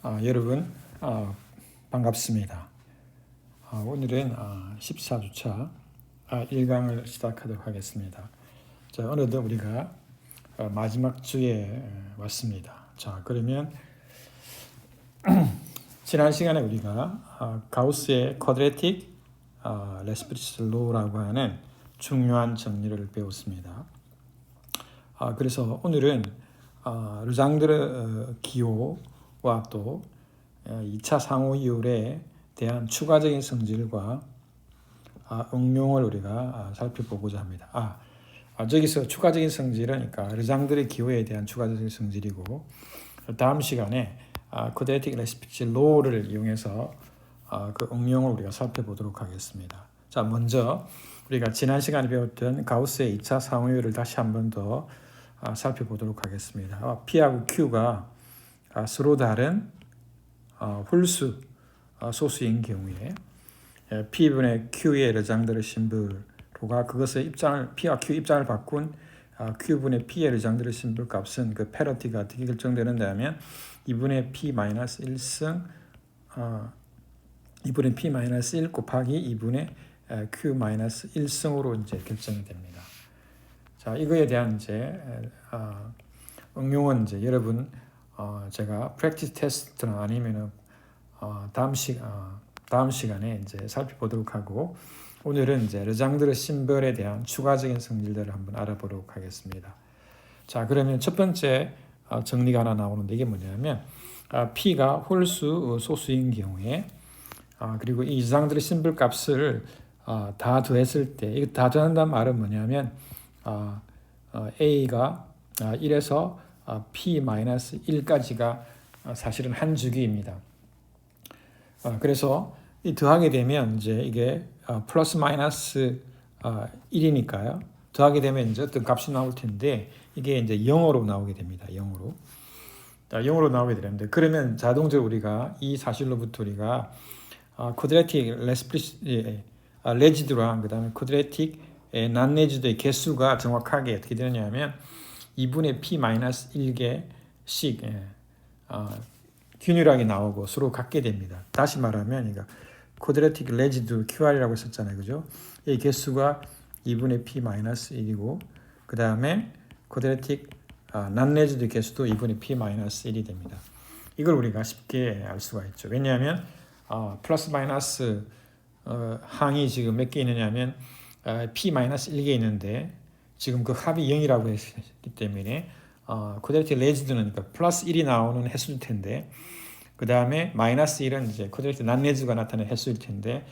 여러분 반갑습니다. 오늘은 14주차 1강을 시작하도록 하겠습니다. 자, 어느덧 우리가 마지막 주에 왔습니다. 자, 그러면 지난 시간에 우리가 가우스의 쿼드래틱 레스피리스 로우라고 하는 중요한 정리를 배웠습니다. 그래서 오늘은 르장드르 기호와 또 2차 상호이율에 대한 추가적인 성질과 응용을 우리가 살펴보고자 합니다. 저기서 추가적인 성질은 그러니까 르장드르 기호에 대한 추가적인 성질이고, 다음 시간에 쿼드래틱 레시피치 로우를 이용해서 그 응용을 우리가 살펴보도록 하겠습니다. 자, 먼저 우리가 지난 시간에 배웠던 가우스의 2차 상호이율을 다시 한 번 더 살펴보도록 하겠습니다. P하고 Q가 서로 다른 홀수 소수인 경우에 P분의 Q의 르장드르 심볼로가 그것의 입장을 P와 Q 입장을 바꾼 Q분의 P의 르장드르 심볼 값은 그 패러티가 어떻게 결정되는가 하면 2분의 P-1승 2분의 P-1 곱하기 2분의 Q-1승으로 이제 결정이 됩니다. 자, 이거에 대한 이제 응용은 이제 여러분 제가 프랙티스 테스트나 아니면은 다음 시간에 이제 살펴보도록 하고, 오늘은 이제 르장드르 심벌에 대한 추가적인 성질들을 한번 알아보도록 하겠습니다. 자, 그러면 첫 번째 정리가 하나 나오는데, 이게 뭐냐면 P가 홀수 소수인 경우에 그리고 이 르장드르 심벌 값을 다 더했을 때, 이거 다 더한다는 말은 뭐냐면 A가 1에서 P-1까지가 사실은 한 주기입니다. 그래서 이 더하게 되면 이제 이게 플러스 마이너스 1이니까요. 더하게 되면 이제 어떤 값이 나올 텐데, 이게 이제 0으로 나오게 됩니다. 0으로 나오게 되는데, 그러면 자동적으로 우리가 이 사실로부터 우리가 쿼드래틱 레지드랑 그다음에 쿼드래틱 난레지드의 개수가 정확하게 어떻게 되느냐 하면 2분의 P-1개씩 균일하게 나오고 서로 같게 됩니다. 다시 말하면 그러니까 쿼드래틱 레지드 QR이라고 했었잖아요. 그죠? 이 개수가 2분의 P-1이고 그 다음에 쿼드래틱 난레지드 개수도 2분의 P-1이 됩니다. 이걸 우리가 쉽게 알 수가 있죠. 왜냐하면 플러스 마이너스 항이 지금 몇 개 있느냐 하면 P-1개 있는데 지금 그 합이 0이라고 했기 때문에 쿼드래틱 레지드는 그러니까 플러스 1이 나오는 횟수일 텐데, 그 다음에 마이너스 1은 이제 쿼드래틱 난레지드가 나타나는 횟수일 텐데,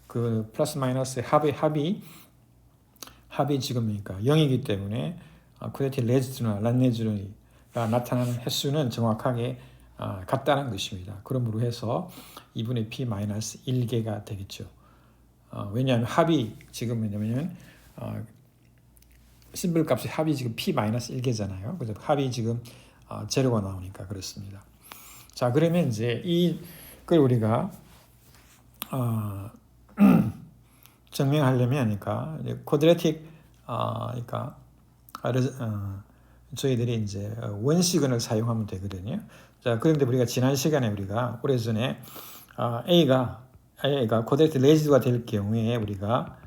그 플러스 마이너스 합이 지금 그러니까 0이기 때문에 쿼드래틱 레지드나 난레지드가 나타나는 횟수는 정확하게 같다는 것입니다. 그러므로 해서 2분의 P-1개가 되겠죠. 왜냐하면 합이 지금 뭐냐면 심볼 값의 합이 지금 P-1개잖아요. 그래서 합이 지금 제로가 나오니까 그렇습니다. 자, 그러면 이제 이걸 우리가 증명하려면 그러니까 쿼드래틱 그러니까 저희들이 이제 원시근을 사용하면 되거든요. 자, 그런데 우리가 지난 시간에 우리가 오래전에 A가 쿼드래틱 레지드가 될 경우에 우리가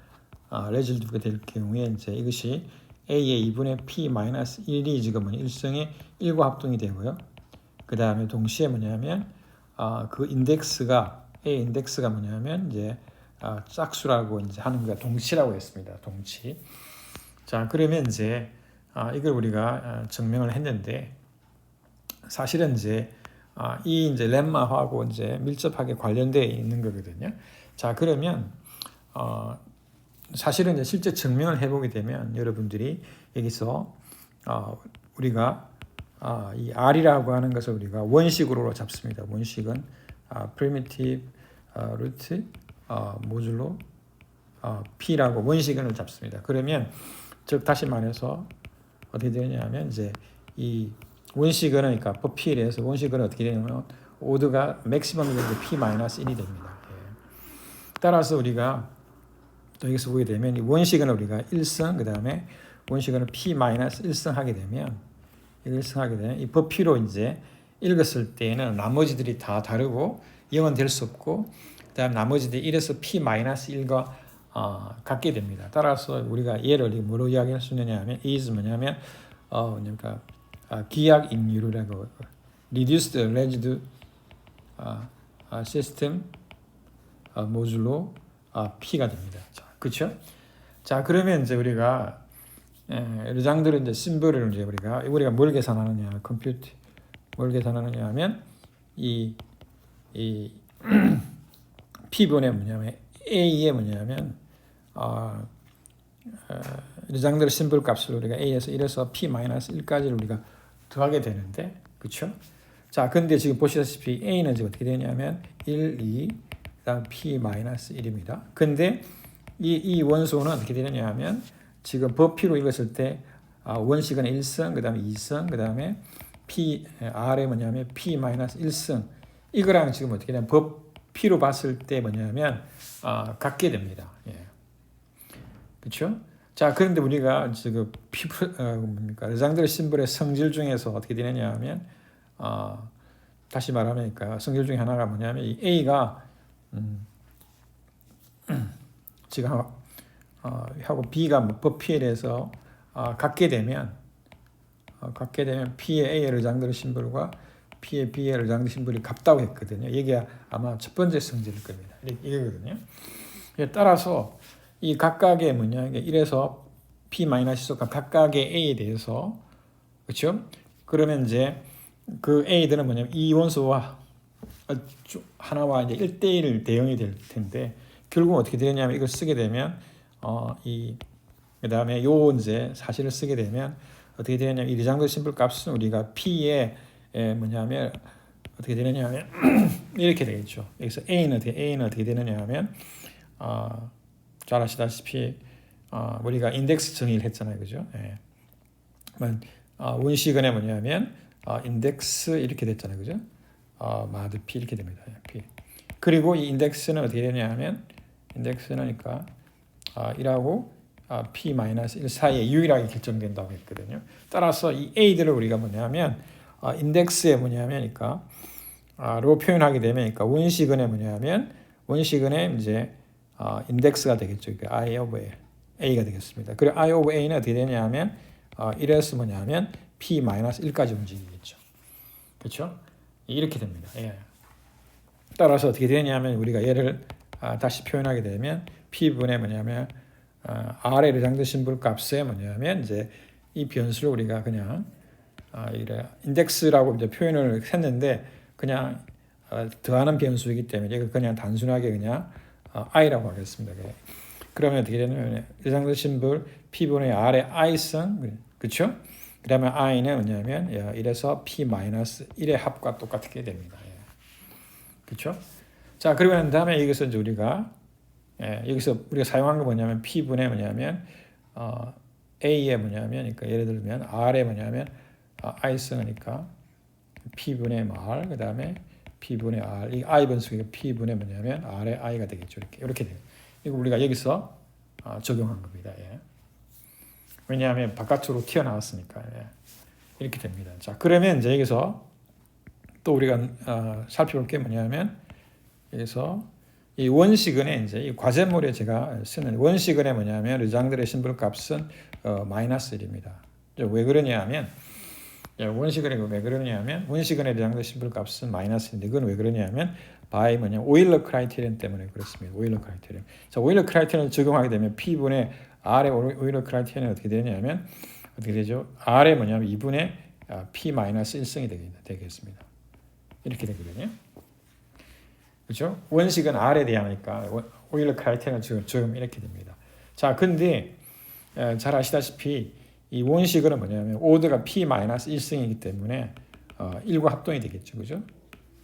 레지드가 될 경우에 이제 이것이 A의 2분의 P-1이 지금은 일성의 1과 합동이 되고요. 그 다음에 동시에 뭐냐면 그 인덱스가 A 인덱스가 뭐냐면 이제 짝수라고 이제 하는 거가 동치라고 했습니다. 동치. 자, 그러면 이제 이걸 우리가 증명을 했는데, 사실은 이제 이 이제 렘마하고 이제 밀접하게 관련되어 있는 거거든요. 자, 그러면 사실은 이제 실제 증명을 해보게 되면 여러분들이 여기서 우리가 이 R이라고 하는 것을 우리가 원식으로 잡습니다. 원식은 primitive root 모듈로 P라고 원식을 잡습니다. 그러면 즉 다시 말해서 어떻게 되냐면 이제 이 원식은 그러니까 P에 의해서 원식은 어떻게 되냐면 오드가 맥시멈이 P-1이 됩니다. 따라서 우리가 또 여기서 보게 되면 이 원식은 우리가 1승, 그 다음에 원식은 P-1승 하게 되면 이 법피로 이제 읽었을 때는 나머지들이 다 다르고 0은 될 수 없고 그다음 나머지들이 1에서 p-1과 같게 됩니다. 따라서 우리가 얘를 뭐로 이야기할 수 있느냐 하면 is 뭐냐면 그러니까 기약 인유라고 reduced residue system 모듈로 p가 됩니다. 자, 그렇죠? 자, 그러면 이제 우리가 르장들은 이제 심벌을 이제 우리가 뭘 계산하느냐, 컴퓨트 뭘 계산하느냐 하면 이 P분의 뭐냐면 A의 뭐냐면 르장들 심벌 값을 우리가 A에서 1에서 P-1까지를 우리가 더하게 되는데, 그렇죠? 자, 근데 지금 보시다시피 A는 지금 어떻게 되냐면 1, 2, 그다음 P-1입니다. 근데 이 원소는 어떻게 되느냐 하면 지금 버피로 읽었을 때 원식은 1승, 그 다음에 2승, 그 다음에 R에 뭐냐면 P-1승. 이거랑 지금 어떻게 되냐면 버피로 봤을 때 뭐냐면 같게 됩니다. 예. 그렇죠? 자, 그런데 우리가 지금 르장들 심벌의 성질 중에서 어떻게 되느냐 하면 다시 말하면 성질 중에 하나가 뭐냐면 이 A가 지금 하고 B가 버피에 대해서 같게 되면 P의 A의 르장들 심벌과 P의 B의 르장들 심벌이 같다고 했거든요. 이게 아마 첫 번째 성질일 겁니다. 이거거든요. 따라서 이 각각의 뭐냐 1에서 P-소가 각각의 A에 대해서, 그렇죠? 그러면 이제 그 A들은 뭐냐면 이 원소와 하나와 이제 1대1 대응이 될 텐데 결국 어떻게 되냐면 이걸 쓰게 되면 그다음에 요 이제 사실을 쓰게 되면 어떻게 되냐면 이 르장들 심벌 값은 우리가 P에 뭐냐면 어떻게 되느냐면 이렇게 되겠죠. 여기서 A는 어떻게 되느냐면 잘 아시다시피 우리가 인덱스 정의를 했잖아요, 그죠? 예. 원시근에 뭐냐면 인덱스 이렇게 됐잖아요, 그죠? 마드 P 이렇게 됩니다. P. 그리고 이 인덱스는 어떻게 되냐면 인덱스는 그러니까 1하고 P-1 사이에 유일하게 결정된다고 했거든요. 따라서 이 A들을 우리가 뭐냐면 인덱스에 뭐냐면 로 표현하게 되면 원시근에 뭐냐면 원시근에 이제 인덱스가 되겠죠. I of A가 되겠습니다. 그리고 I of A는 어떻게 되냐면 1에서 뭐냐면 P-1까지 움직이겠죠. 그렇죠? 이렇게 됩니다. 예. 따라서 어떻게 되냐면 우리가 얘를 다시 표현하게 되면 P분의 뭐냐면 R의 르장들 심벌 값에 뭐냐면 이제 이 변수를 우리가 그냥 인덱스라고 이제 표현을 했는데 그냥 더하는 변수이기 때문에 이걸 그냥 단순하게 그냥 i라고 하겠습니다. 그러면 어떻게 되냐면 르장들 심벌 P분의 R의 i승, 그렇죠? 그다음에 i는 뭐냐면 1에서 P-1의 합과 똑같게 됩니다. 그렇죠? 자, 그리고 난 다음에 여기서 이제 우리가 사용한 거 뭐냐면 P분의 뭐냐면 A의 뭐냐면 예를 들면 R의 뭐냐면 i승이니까 P분의 R, 그다음에 P분의 R, 이 I 변수가 P분의 뭐냐면 R의 I가 되겠죠. 이렇게 돼요. 이거 우리가 여기서 적용한 겁니다. 예. 왜냐하면 바깥으로 튀어나왔으니까. 예. 이렇게 됩니다. 자, 그러면 이제 여기서 또 우리가 살펴볼 게 뭐냐면 여기서 이 원시근에 이제 이 과제물에 제가 쓰는 원시근에 뭐냐면 르장들의 심벌 값은 -1입니다. 왜 그러냐면 원시근에 왜 그러냐면 원시근의 르장들 심벌 값은 -인데 그건 왜 그러냐면 by 오일러 크라이테리언 때문에 그렇습니다. 오일러 크라이테리언. 자, 오일러 크라이테리언을 적용하게 되면 P분의 R의 오일러 크라이테리언은 어떻게 되냐면 어떻게 되죠? R의 2분의 P-1승이 되겠습니다. 이렇게 되거든요. 그렇죠? 원식은 R에 대하니까 오일러 크라이테리언은 지금 이렇게 됩니다. 자, 근데 잘 아시다시피 이 원식은 뭐냐면 오드가 P-1승이기 때문에 1과 합동이 되겠죠. 그죠?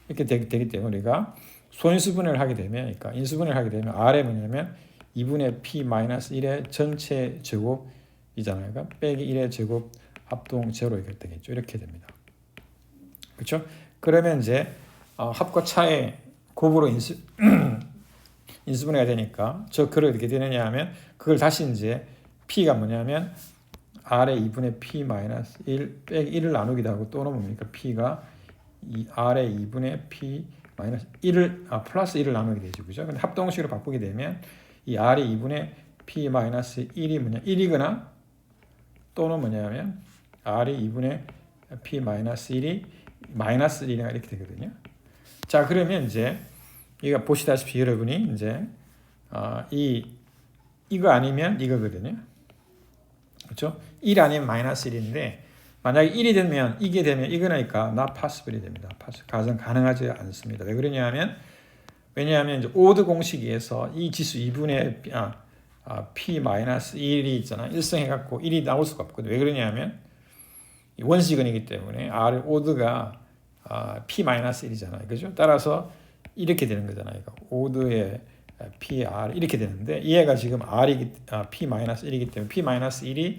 이렇게 되기 때문에 우리가 소인수분해를 하게 되면 인수분해를 하게 되면 R에 뭐냐면 2분의 P-1의 전체 제곱이잖아요. 그러니까 빼기 1의 제곱 합동 제로 이렇게 되겠죠. 이렇게 됩니다. 그렇죠? 그러면 이제 합과 차의 곱으로 인수분해가 되니까 그걸 어떻게 되느냐 하면 그걸 다시 이제 P가 뭐냐면 R의 2분의 P-1 빼기 1을 나누기도 하고 또는 뭡니까? P가 이 R의 2분의 P 마이너스 1을 플러스 1을 나누게 되죠. 그죠? 근데 합동식으로 바꾸게 되면 이 R의 2분의 P 마이너스 1이 뭐냐? 1이거나 또는 뭐냐면 R의 2분의 P 마이너스 1이 마이너스 1이나 이렇게 되거든요. 자, 그러면 이제 이거 보시다시피 여러분이 이제 이거 아니면 이거거든요. 그렇죠? 1 아니면 마이너스 1인데 만약에 1이 되면 이게 되면 이거니까 not possible이 됩니다. 가정 가능하지 않습니다. 왜 그러냐면 왜냐하면 이제 오드 공식에서 이 지수 2분의 p 마이너스 1이 있잖아. 일성해 갖고 1이 나올 수가 없거든. 왜 그러냐면 원시근이기 때문에 r 오드가 p 마이너스 1이잖아요. 그죠? 따라서 이렇게 되는 거잖아요. 오드의 PR 이렇게 되는데 얘가 지금 R이 P 마이너스 1이기 때문에 P 마이너스 1이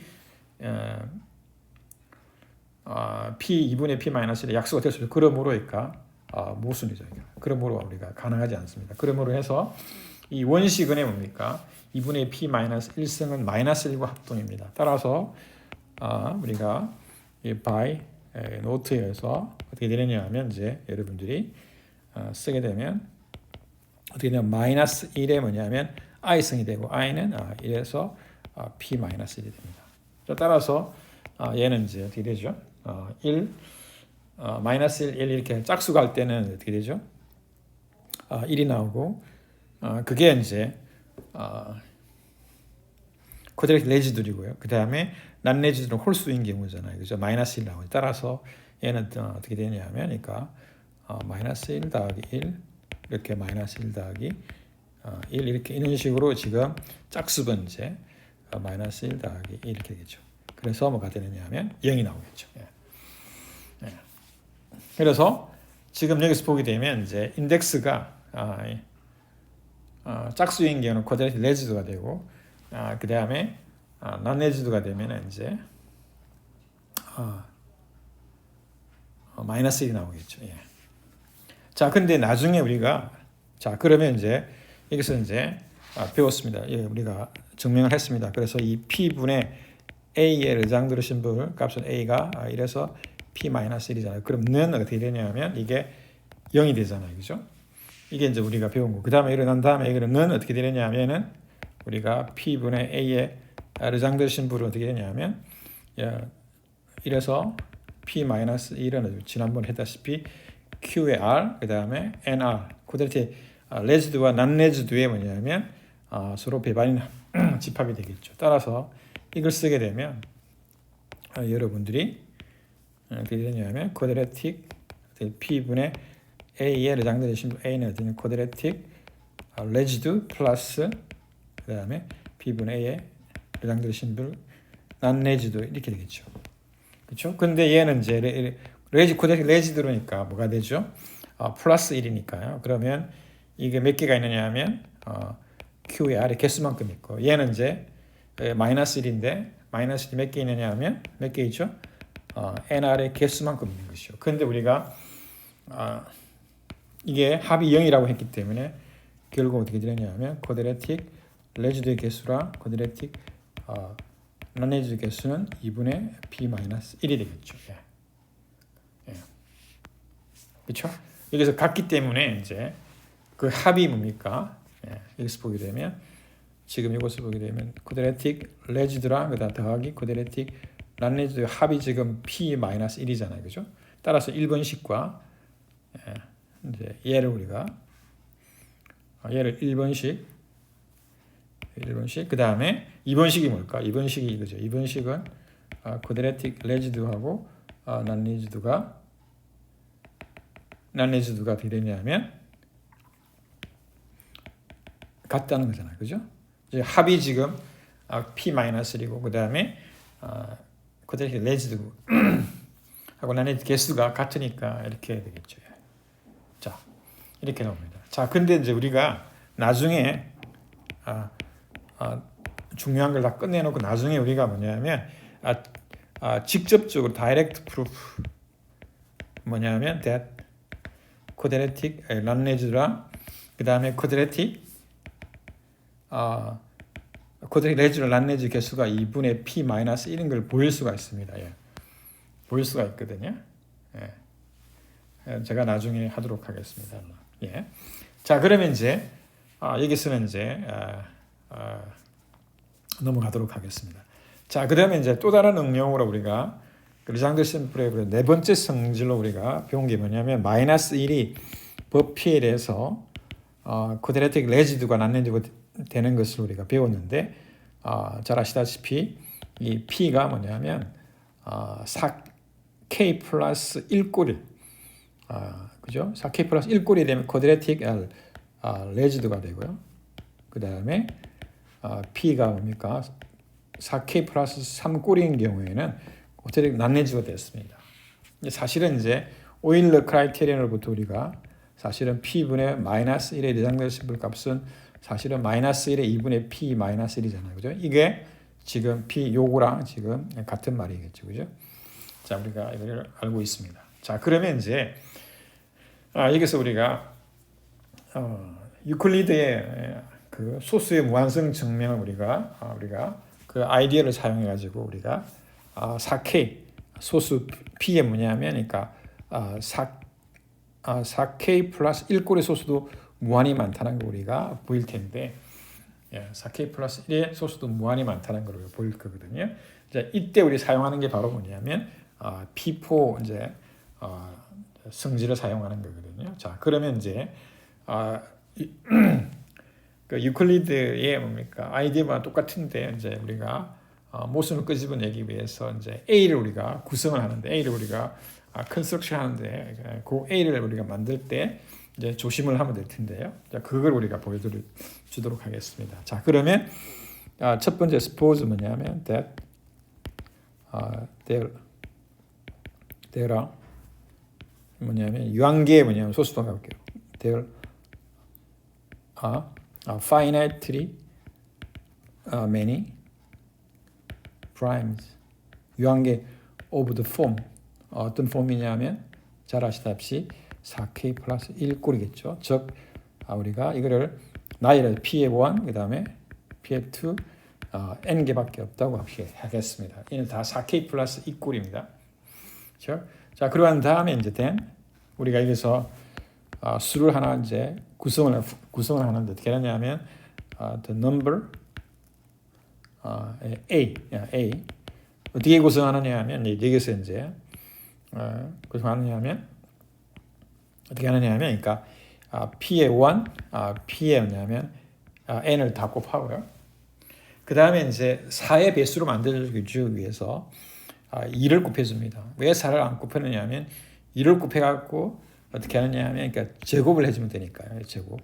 P 2분의 P 마이너스 1의 약수가 될 수 있어요. 그러므로 그러니까 모순이죠. 그러므로 우리가 가능하지 않습니다. 그러므로 해서 이 원식은의 뭡니까? 2분의 P 마이너스 1승은 마이너스 1과 합동입니다. 따라서 우리가 이 by 노트에서 어떻게 되느냐면 이제 여러분들이 쓰게 되면 어떻게 되냐면 마이너스 1에 뭐냐면 i승이 되고 i는 1에서 p 마이너스 1이 됩니다. 따라서 얘는 이제 어떻게 되죠? 1 마이너스 1 이렇게 짝수가 할 때는 어떻게 되죠? 1이 나오고 그게 이제 쿼드레틱 레지듈이고요. 그 다음에 난 레지듈은 홀수인 경우잖아요. 그죠? 마이너스 1 나오죠. 따라서 얘는 어떻게 되냐면 그러니까 마이너스 1 더하기 1 이렇게 마이너스 1 더하기 1 이렇게 이런 식으로 지금 짝수 번째 마이너스 1 더하기 1 이렇게 되겠죠. 그래서 뭐가 되느냐면 0이 나오겠죠. 예. 그래서 지금 여기서 보게 되면 이제 인덱스가 짝수인 경우는 쿼드레틱 레지드가 되고 그 다음에 난 레지드가 되면 이제 마이너스 1이 나오겠죠. 예. 자, 근데 나중에 우리가 그러면 이제 여기서 이제 배웠습니다. 예, 우리가 증명을 했습니다. 그래서 이 P분의 A의 르장드르 심볼 값은 A가 1에서 P-1이잖아요. 그럼 는 어떻게 되냐면 이게 0이 되잖아요. 그죠? 이게 이제 우리가 배운 거. 그 다음에 일어난 다음에 이거는 어떻게 되냐면은 우리가 P분의 A의 르장드르 심볼은 어떻게 되냐면 1에서 P-1은 지난번에 했다시피 Q의 R, 그 다음에 NR, 쿼드레틱 레지드와 난 레지드의 뭐냐면 서로 배반인 집합이 되겠죠. 따라서 이걸 쓰게 되면 여러분들이 어떻게 되냐면 쿼드레틱 P분의 A의 르장드르 심볼 A는 어떻게 쿼드레틱 레지드 플러스 그 다음에 P분의 A의 르장드르 심볼 난 레지드 이렇게 되겠죠. 그렇죠? 근데 얘는 이제 쿼드레틱 레지드로니까 뭐가 되죠? 플러스 1이니까요. 그러면 이게 몇 개가 있느냐 하면 Q의 R의 개수만큼 있고 얘는 이제 마이너스 1인데 마이너스 1이 몇 개 있느냐 하면 몇 개 있죠? NR의 개수만큼 있는 것이죠. 그런데 우리가 이게 합이 0이라고 했기 때문에 결국 어떻게 되느냐 하면 쿼드레틱 레지드의 개수랑 쿼드레틱 난 레지드 개수는 2분의 P-1이 되겠죠. 예. 그렇죠? 여기서 같기 때문에 이제 그 합이 뭡니까? 여기서 보게 되면 지금 이것을 보게 되면 쿼드레틱 레지드랑 그다음 더하기 쿼드레틱 난 레지드의 합이 지금 P-1이잖아요. 그죠? 따라서 1번식과 이제 얘를 우리가 얘를 1번식 그 다음에 2번식이 뭘까? 2번식이 이거죠. 2번식은 쿼드레틱 레지드하고 난 레지드가 어떻게 되냐면 같다는 거잖아요. 그죠? 이제 합이 지금 P-1이고 그 다음에 쿼드레틱 레지드 하고 난 레지드 개수가 같으니까 이렇게 되겠죠. 자, 이렇게 나옵니다. 자, 근데 이제 우리가 나중에 중요한 걸 다 끝내놓고 나중에 우리가 뭐냐면 직접적으로 다이렉트 프루프 뭐냐면 that 쿼드레틱 난 레지드랑 그 다음에 쿼드레틱 레지드랑 난 레지드 개수가 2분의 P-1인 걸 보일 수가 있습니다. 예. 보일 수가 있거든요. 예. 제가 나중에 하도록 하겠습니다. 예. 자, 그러면 이제 여기서는 이제 넘어가도록 하겠습니다. 자, 그다음에 이제 또 다른 응용으로 우리가 리장드 심플의 네 번째 성질로 우리가 배운 게 뭐냐면 마이너스 1이 버피에 대해서 쿼드레틱 레지두가 난렌지가 되는 것을 우리가 배웠는데 잘 아시다시피 이 P가 뭐냐면 4K 플러스 1꼴이 그죠? 4K 플러스 1꼴이 되면 쿼드레틱 레지두가 되고요. 그 다음에 P가 뭡니까? 4K 플러스 3꼴인 경우에는 쿼드레틱 난레지가 됐습니다. 사실은 이제 오일러 크라이테리언으로부터 우리가 사실은 P분의 마이너스 1의 리장드 심플 값은 사실은 마이너스 1의 2분의 P 마이너스 1이잖아요. 그죠? 이게 지금 P 요거랑 지금 같은 말이겠죠. 그죠? 자, 우리가 이걸 알고 있습니다. 자, 그러면 이제 여기서 우리가 유클리드의 그 소수의 무한성 증명을 우리가 그 아이디어를 사용해 가지고 우리가 4K 소수 P의 뭐냐면 그러니까 4K 플러스 1꼴의 소수도 무한히 많다는 걸 우리가 보일 텐데 4K 플러스 1의 소수도 무한히 많다는 걸 우리가 보일 거거든요. 이제 이때 우리 사용하는 게 바로 뭐냐면 P4 이제 성질을 사용하는 거거든요. 자, 그러면 이제 그 유클리드의 뭡니까 아이디어와 똑같은데 이제 우리가 모순을 끄집어내기 위해서 이제 A를 우리가 구성을 하는데 A를 우리가 컨스트럭션 하는데 그 A를 우리가 만들 때 이제 조심을 하면 될 텐데요. 자, 그걸 우리가 보여주도록 하겠습니다. 자, 그러면 첫 번째 suppose 뭐냐면 that there are 뭐냐면 유한계 뭐냐면 소수도 해볼게요. there are finitely many primes 유한계 of the form 어떤 폼이냐면 잘 아시다시피 4K 플러스 1꼴이겠죠. 즉 우리가 이거를 나이를 P의 1 그 다음에 P의 2 n개밖에 없다고 하겠습니다. 이는 다 4K 플러스 2꼴입니다. 그렇죠? 자, 그러한 다음에 이제 우리가 여기서 수를 하나 이제 구성을 하는데 어떻게 하냐면 the number A 어떻게 구성하느냐 하면 여기서 이제 구성하느냐면 어떻게 하느냐면 그러니까 P의 1 P의 뭐냐면 n을 다 곱하고요. 그 다음에 이제 4의 배수로 만들어주기 위해서 2를 곱해줍니다. 왜 4를 안 곱해느냐 하면 2를 곱해갖고 어떻게 하느냐 하면 그러니까 제곱을 해주면 되니까요. 제곱.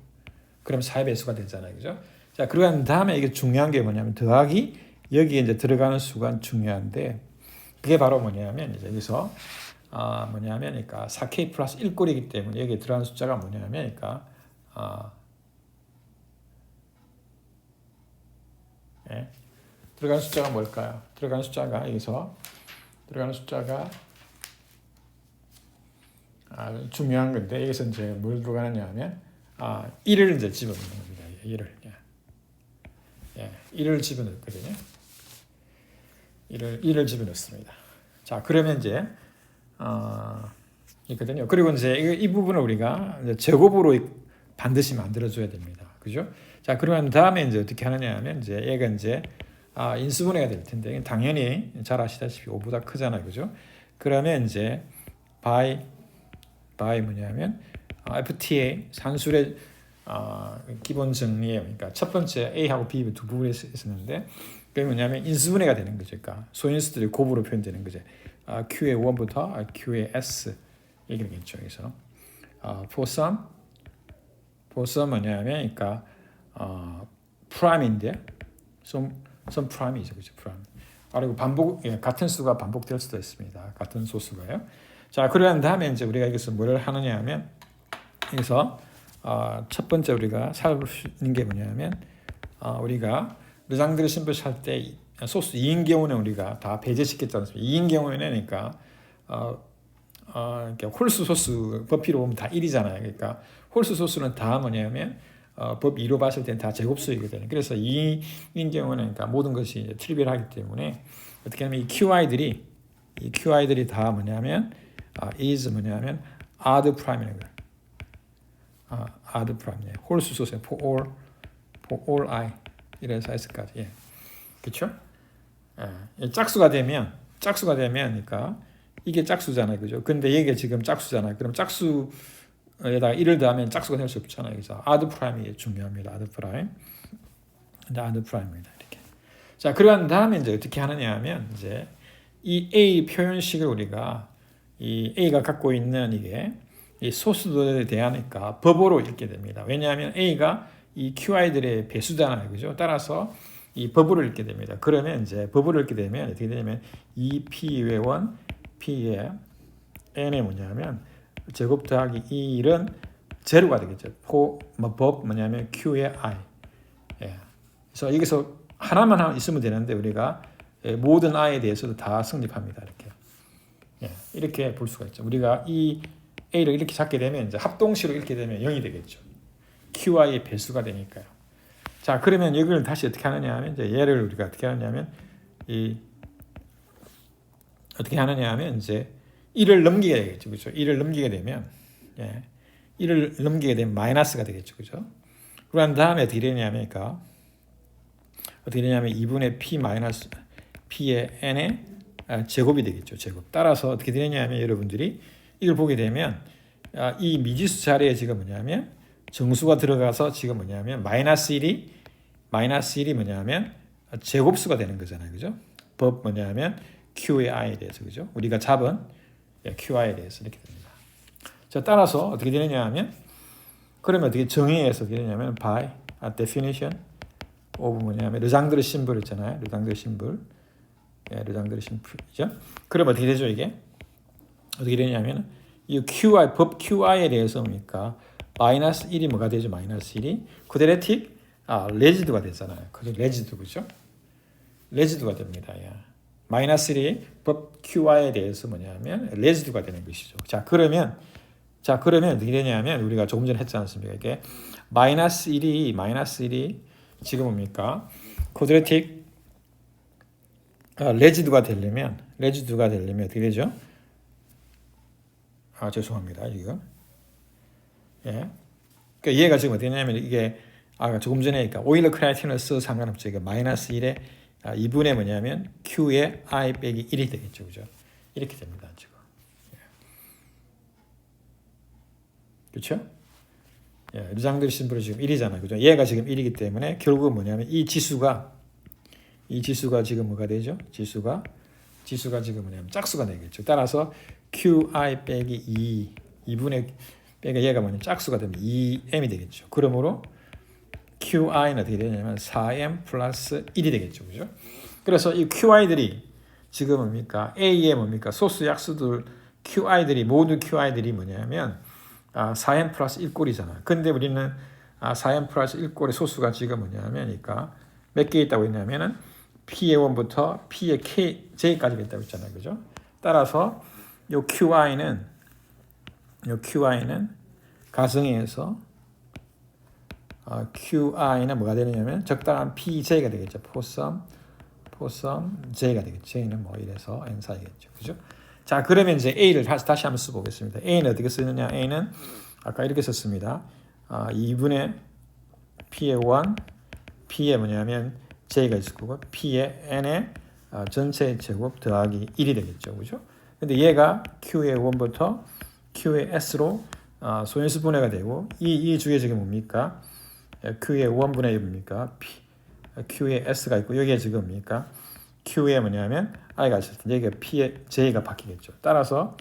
그럼 4의 배수가 되잖아요. 그죠? 자, 그러한 다음에 이게 중요한 게 뭐냐면 더하기 여기에 이제 들어가는 수가 중요한데 그게 바로 뭐냐면 이제 여기서 뭐냐면 그러니까 4K 플러스 1꼴이기 때문에 여기에 들어가는 숫자가 뭐냐면 그러니까 들어가는 숫자가 뭘까요? 들어가는 숫자가 여기서 들어가는 숫자가 중요한 건데 여기서 이제 뭘 들어가느냐 하면 1을 이제 집어넣는 겁니다. 1을 집어넣거든요. 1을 집어넣습니다. 자, 그러면 이제 있거든요. 그리고 이제 이 부분을 우리가 이제 제곱으로 반드시 만들어줘야 됩니다. 그죠? 자, 그러면 다음에 이제 어떻게 하느냐 하면 이제 얘가 이제 인수분해가 될 텐데 당연히 잘 아시다시피 5보다 크잖아요. 그죠? 그러면 이제 by 뭐냐면 FTA 산술의 기본 정리에 그러니까 첫 번째 A하고 B 두 부분에 있었는데 그게 뭐냐면 인수분해가 되는 거죠. 그러니까 소인수들이 곱으로 표현되는 거죠. Q의 1부터 Q의 S 얘기겠죠. 그래서 for some 뭐냐면 그러니까 프라임인데 some 프라임이죠. 그렇죠? 프라임. 그리고 같은 수가 반복될 수도 있습니다. 같은 소수가요. 자, 그러한 다음에 이제 우리가 여기서 뭘 하느냐 하면 여기서 첫 번째 우리가 살펴볼 수 있는 게 뭐냐면 우리가 르장드르 심플 할 때 소수 2인 경우는 우리가 다 배제시켰지 않습니까? 2인 경우에는 그러니까 홀수 소수 버피로 보면 다 1이잖아요. 그러니까 홀수 소수는 다 뭐냐면 법 2로 봤을 때는 다 제곱수이거든요. 그래서 2인 경우는 그러니까 모든 것이 이제 트리비얼하기 때문에 어떻게 하면 이 QI들이 다 뭐냐면 is 뭐냐면 odd prime이라는 거예요. odd prime. 홀수 소수에 for all I 이래서 s까지. 예. 그렇죠? 예. 짝수가 되면 그러니까 이게 짝수잖아요. 그죠? 근데 이게 지금 짝수잖아요. 그럼 짝수에다가 1을 더하면 짝수가 될 수 없잖아요. 그래서 odd prime이 중요합니다. odd prime. odd prime입니다. 이렇게. 자, 그러한 다음에 이제 어떻게 하느냐 하면 이제 이 A 표현식을 우리가 이 A가 갖고 있는 이게 이 소수들에 대하니까 법으로 읽게 됩니다. 왜냐하면 A가 이 QI들의 배수잖아요. 그죠? 따라서 이 법으로 읽게 됩니다. 그러면 이제 법으로 읽게 되면 어떻게 되냐면 이 P의 1, P의 N의 뭐냐면 제곱 더하기 1은 제로가 되겠죠. 법 뭐냐면 Q의 I. 예. 그래서 여기서 하나만 있으면 되는데 우리가 모든 I에 대해서도 다 성립합니다. 이렇게. 예. 이렇게 볼 수가 있죠. 우리가 이 A를 이렇게 잡게 되면 이제 합동식으로 이렇게 되면 0이 되겠죠. QI의 배수가 되니까요. 자, 그러면 이걸 다시 어떻게 하느냐 하면 이제 얘를 우리가 어떻게 하느냐 하면 이제 1을 넘기게 되겠죠. 그렇죠? 1을 넘기게 되면 1을 넘기게 되면 마이너스가 되겠죠. 그렇죠? 그런 다음에 어떻게 되냐면 2분의 P 마이너스 P의 N의 제곱이 되겠죠. 제곱. 따라서 어떻게 되냐면 여러분들이 이걸 보게 되면 이 미지수 자리에 지금 뭐냐면 정수가 들어가서 지금 뭐냐면 마이너스 1이 뭐냐면 제곱수가 되는 거잖아요. 그죠? 법 뭐냐면 Q의 I에 대해서. 그죠? 우리가 잡은 QI에 대해서 이렇게 됩니다. 자, 따라서 어떻게 되느냐 하면 그러면 어떻게 정의해서 어떻게 되냐면 by definition of 뭐냐면 르장드르 심볼 있잖아요. 르장드르 심볼. 르장드르 심볼이죠. 그럼 어떻게 되죠, 이게? 어떻게 되냐면 이 QI 법 QI에 대해서 뭡니까? 마이너스 1이 뭐가 되죠? 마이너스 1이 쿼드레틱 레지드가 되잖아요. 그죠? 레지드 그죠? 레지드가 됩니다. 마이너스 1이 법 QI에 대해서 뭐냐면 레지드가 되는 것이죠. 자, 그러면 어떻게 되냐면 우리가 조금 전에 했지 않습니까? 이게 마이너스 1이 지금 뭡니까? 쿼드레틱 레지드가 되려면 어떻게 되죠? 죄송합니다. 이거. 예. 그러니까 얘가 지금 어떻게 되냐면 이게 조금 전에 오일러 크라이테리언스 상관없죠. 이게 마이너스 1에 2분의 뭐냐면 Q의 I 빼기 1이 되겠죠. 그죠? 이렇게 됩니다. 지금. 그렇죠? 르장드르 심볼이 지금 1이잖아요. 그죠? 얘가 지금 1이기 때문에 결국은 뭐냐면 이 지수가 지금 뭐가 되죠? 지수가 지금 뭐냐면 짝수가 되겠죠. 따라서 QI 빼기 2분의 빼기 얘가 뭐냐면 짝수가 되면 2m이 되겠죠. 그러므로 QI는 어떻게 되냐면 4m 플러스 1이 되겠죠. 그죠? 그래서 이 QI들이 지금 뭡니까? A의 뭡니까? 소수 약수들 QI들이 모든 QI들이 뭐냐면 4m 플러스 1꼴이잖아요. 근데 우리는 4m 플러스 1꼴의 소수가 지금 뭐냐면 그러니까 몇 개 있다고 했냐면은 P의 1부터 P의 J까지 있다고 했잖아요. 그죠? 따라서 요 QI는 가정에서 QI는 뭐가 되느냐면 적당한 PJ가 되겠죠. 포섬 J가 되겠죠. J는 뭐 이래서 N 사이겠죠. 그죠? 자, 그러면 이제 A를 다시 한번 써보겠습니다. A는 어떻게 쓰느냐? A는 아까 이렇게 썼습니다. 2분의 P의 1, P의 뭐냐면 J가 있을 거고 P의 N의 전체 제곱 더하기 1이 되겠죠. 그죠? 근데 얘가 Q의 1부터 Q의 S로 소인수 분해가 되고 이 주에 지금 뭡니까? Q의 1분의 1입니까? Q의 S가 있고 여기에 지금 뭡니까? Q의 뭐냐면 I가 있을 때 여기가 P의 J가 바뀌겠죠. 따라서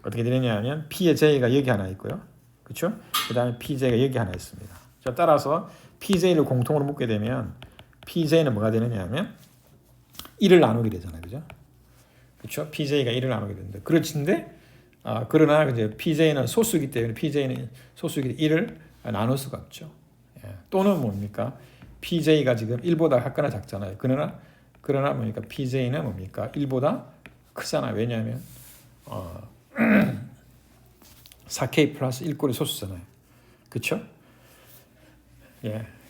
어떻게 되느냐 하면 P의 J가 여기 하나 있고요. 그렇죠? 그 다음에 PJ가 여기 하나 있습니다. 자, 따라서 PJ를 공통으로 묶게 되면 PJ는 뭐가 되느냐 하면 1을 나누게 되잖아요. 그죠? 그렇죠? PJ가 1을 나누게 되는데 그렇지인데 그러나 이제 PJ는 소수이기 때문에 1을 나눌 수가 없죠. 또는 뭡니까? PJ가 지금 1보다 작거나 작잖아요. 그러나 뭡니까? PJ는 뭡니까? 1보다 크잖아요. 왜냐하면 4K 플러스 1꼴이 소수잖아요. 그렇죠?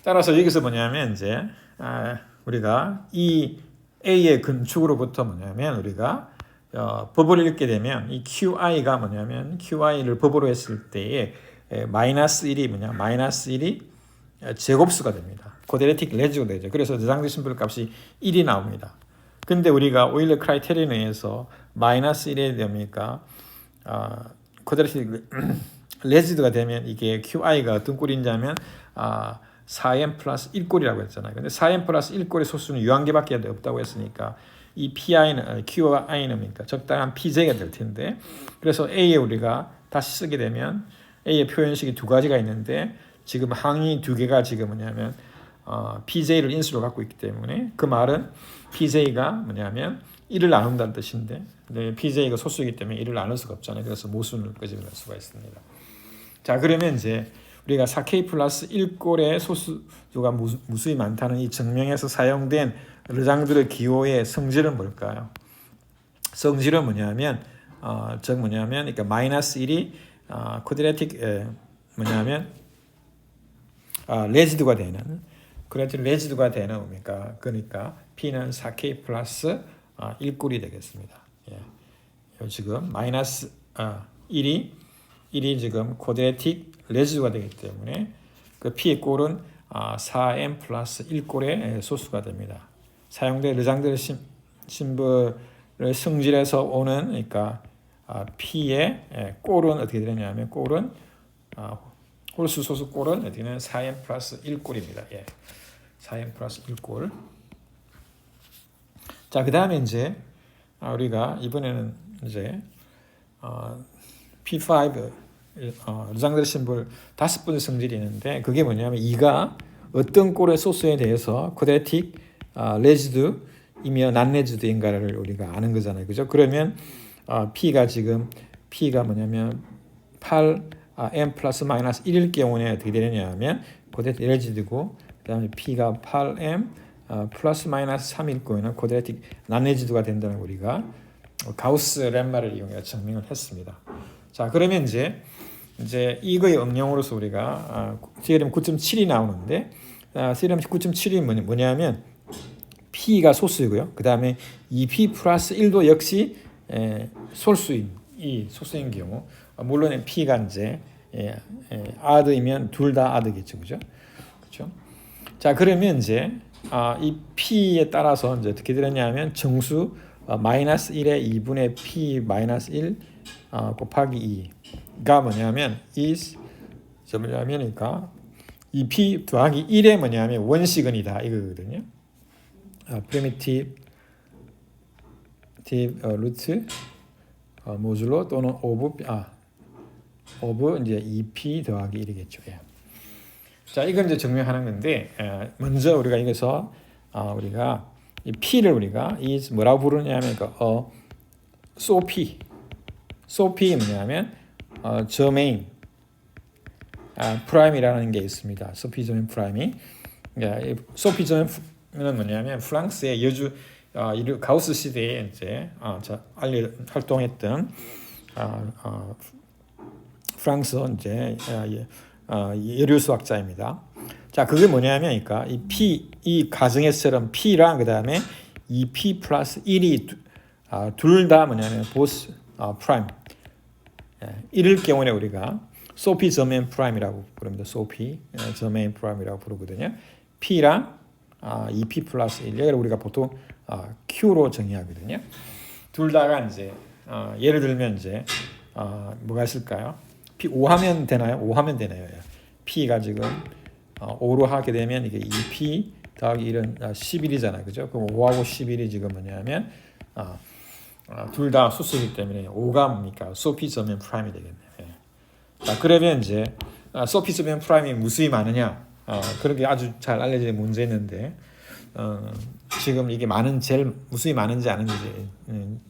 따라서 여기서 뭐냐면 이제 우리가 이 A의 근축으로부터 뭐냐면 우리가 법을 읽게 되면 이 QI가 뭐냐면 QI를 법으로 했을 때에 마이너스 1이 뭐냐 마이너스 1이 제곱수가 됩니다. 코드레틱 레지가 되죠. 그래서 저장된 심볼 값이 1이 나옵니다. 근데 우리가 오일러 크라이테리언에 의해서 마이너스 1에 되니까 코드레틱 레지드가 되면 이게 QI가 어떤 꼴인지 하면 4m 플러스 1꼴이라고 했잖아요. 근데 4m 플러스 1꼴의 소수는 유한계밖에 없다고 했으니까 이 PI는 QI는 뭡니까? 적당한 PJ가 될 텐데 그래서 A에 우리가 다시 쓰게 되면 A의 표현식이 두 가지가 있는데 지금 항이 두 개가 지금 뭐냐면 PJ를 인수로 갖고 있기 때문에 그 말은 PJ가 뭐냐면 1을 나눈다는 뜻인데 PJ가 소수이기 때문에 1을 나눌 수가 없잖아요. 그래서 모순을 끄집어낼 수가 있습니다. 자 그러면 이제 우리가 4K 플러스 1꼴의 소수가 무수히 많다는 이 증명에서 사용된 르장드르 기호의 성질은 뭘까요? 성질은 뭐냐면 그러니까 마이너스 1이 코드레틱 뭐냐면 레지드가 되는 코드레틱 레지드가 되는 뭡니까? 그러니까 P는 4K 플러스 1꼴이 되겠습니다. 예. 지금 마이너스 1이 지금 코드레틱 레지드가 되기 때문에 그 P의 꼴은 4m 플러스 1꼴의 소수가 됩니다. 사용된 르장드르 심벌의 성질에서 오는 그러니까 P의 꼴은 어떻게 되냐면 꼴은 홀수 소수 꼴은 어떻게 되냐면 4m 플러스 1꼴입니다. 예. 4m 플러스 1꼴. 자, 그 다음에 이제 우리가 이번에는 이제 P5 르장드르 심벌 5번째 성질이 있는데 그게 뭐냐면 이가 어떤 꼴의 소수에 대해서 코드레틱 레지드이며 난 레지드인가를 우리가 아는 거잖아요. 그죠? 그러면 P가 뭐냐면 8m 플러스 마이너스 1일 경우에 어떻게 되느냐면 코드레틱 레지드고 그다음에 P가 8m 플러스 마이너스 3일 경우에는 코드레틱 난 레지드가 된다는 우리가 가우스 렘마를 이용해 증명을 했습니다. 자, 그러면 이제 이거의 응용으로서 우리가 theorem 9.7이 나오는데 theorem 9.7이 뭐냐면 P가 소수이고요. 그 다음에 2P 플러스 1도 역시 소수인 경우 물론 P가 이제 odd이면 둘 다 odd겠죠, 그죠? 그렇죠? 자, 그러면 이제 이 P에 따라서 이제 어떻게 되느냐면 정수 마이너스 1의 2분의 P 마이너스 1 곱하기 2가 뭐냐면 뭐냐면이니까 이 P 더하기 1의 뭐냐면 원시근이다 이거거든요. 프리미티브 루트 모듈로 또는 오브 이제 2P 더하기 1이겠죠. 예. 자, 이건 이제 증명하는 건데 먼저 우리가 여기서 우리가 이 P를 우리가 뭐라고 부르냐면 SOP 뭐냐면 저메인 프라임이라는 게 있습니다. SOP 저메인 프라임이 SOP 저메인은 뭐냐면 프랑스의 여주 가우스 시대에 이제 활동했던 프랑스 이제 여류수학자입니다. 자, 그게 뭐냐면 이 가정에서처럼 P랑 그다음에 2P 플러스 1이 둘 다 뭐냐면 보스 프라임. 이럴 경우에 우리가 소피 저메인 프라임이라고 부릅니다. 소피 저메인 프라임이라고 부르거든요. P랑 2P 플러스 1 여기를 우리가 보통 Q로 정의하거든요. 둘 다가 이제 예를 들면 이제 뭐가 있을까요? P 5하면 되나요? 5하면 되나요? P가 지금 5로 하게 되면 이게 2P 더하기 1은 11이잖아요. 그죠? 그럼 5하고 11이 지금 뭐냐면 둘 다 소수이기 때문에 5가 뭡니까? 소피 저메인 프라임이 되겠네요. 자, 그러면 이제 소피 저메인 프라임이 무수히 많으냐? 그런 게 아주 잘 알려진 문제였는데 지금 이게 제일 무수히 많은지 아닌지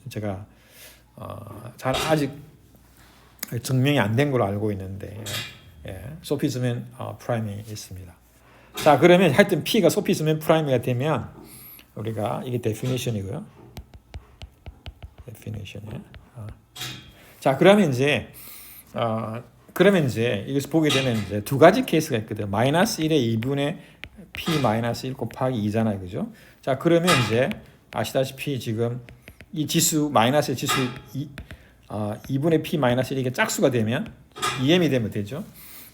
제가 잘 아직 증명이 안 된 걸로 알고 있는데 소피 저메인 프라임이 있습니다. 자, 그러면 하여튼 P가 소피 저메인 프라임이 되면 우리가 이게 데피니션이고요. 데피니션이에요. 자, 그러면 이제 여기서 보게 되면 이제 두 가지 케이스가 있거든. 마이너스 1의 2분의 P 마이너스 1 곱하기 2잖아요, 그죠? 자, 그러면 이제 아시다시피 지금 이 지수 마이너스의 지수 2분의 p 마이너스 1 이게 짝수가 되면 2m이 되면 되죠.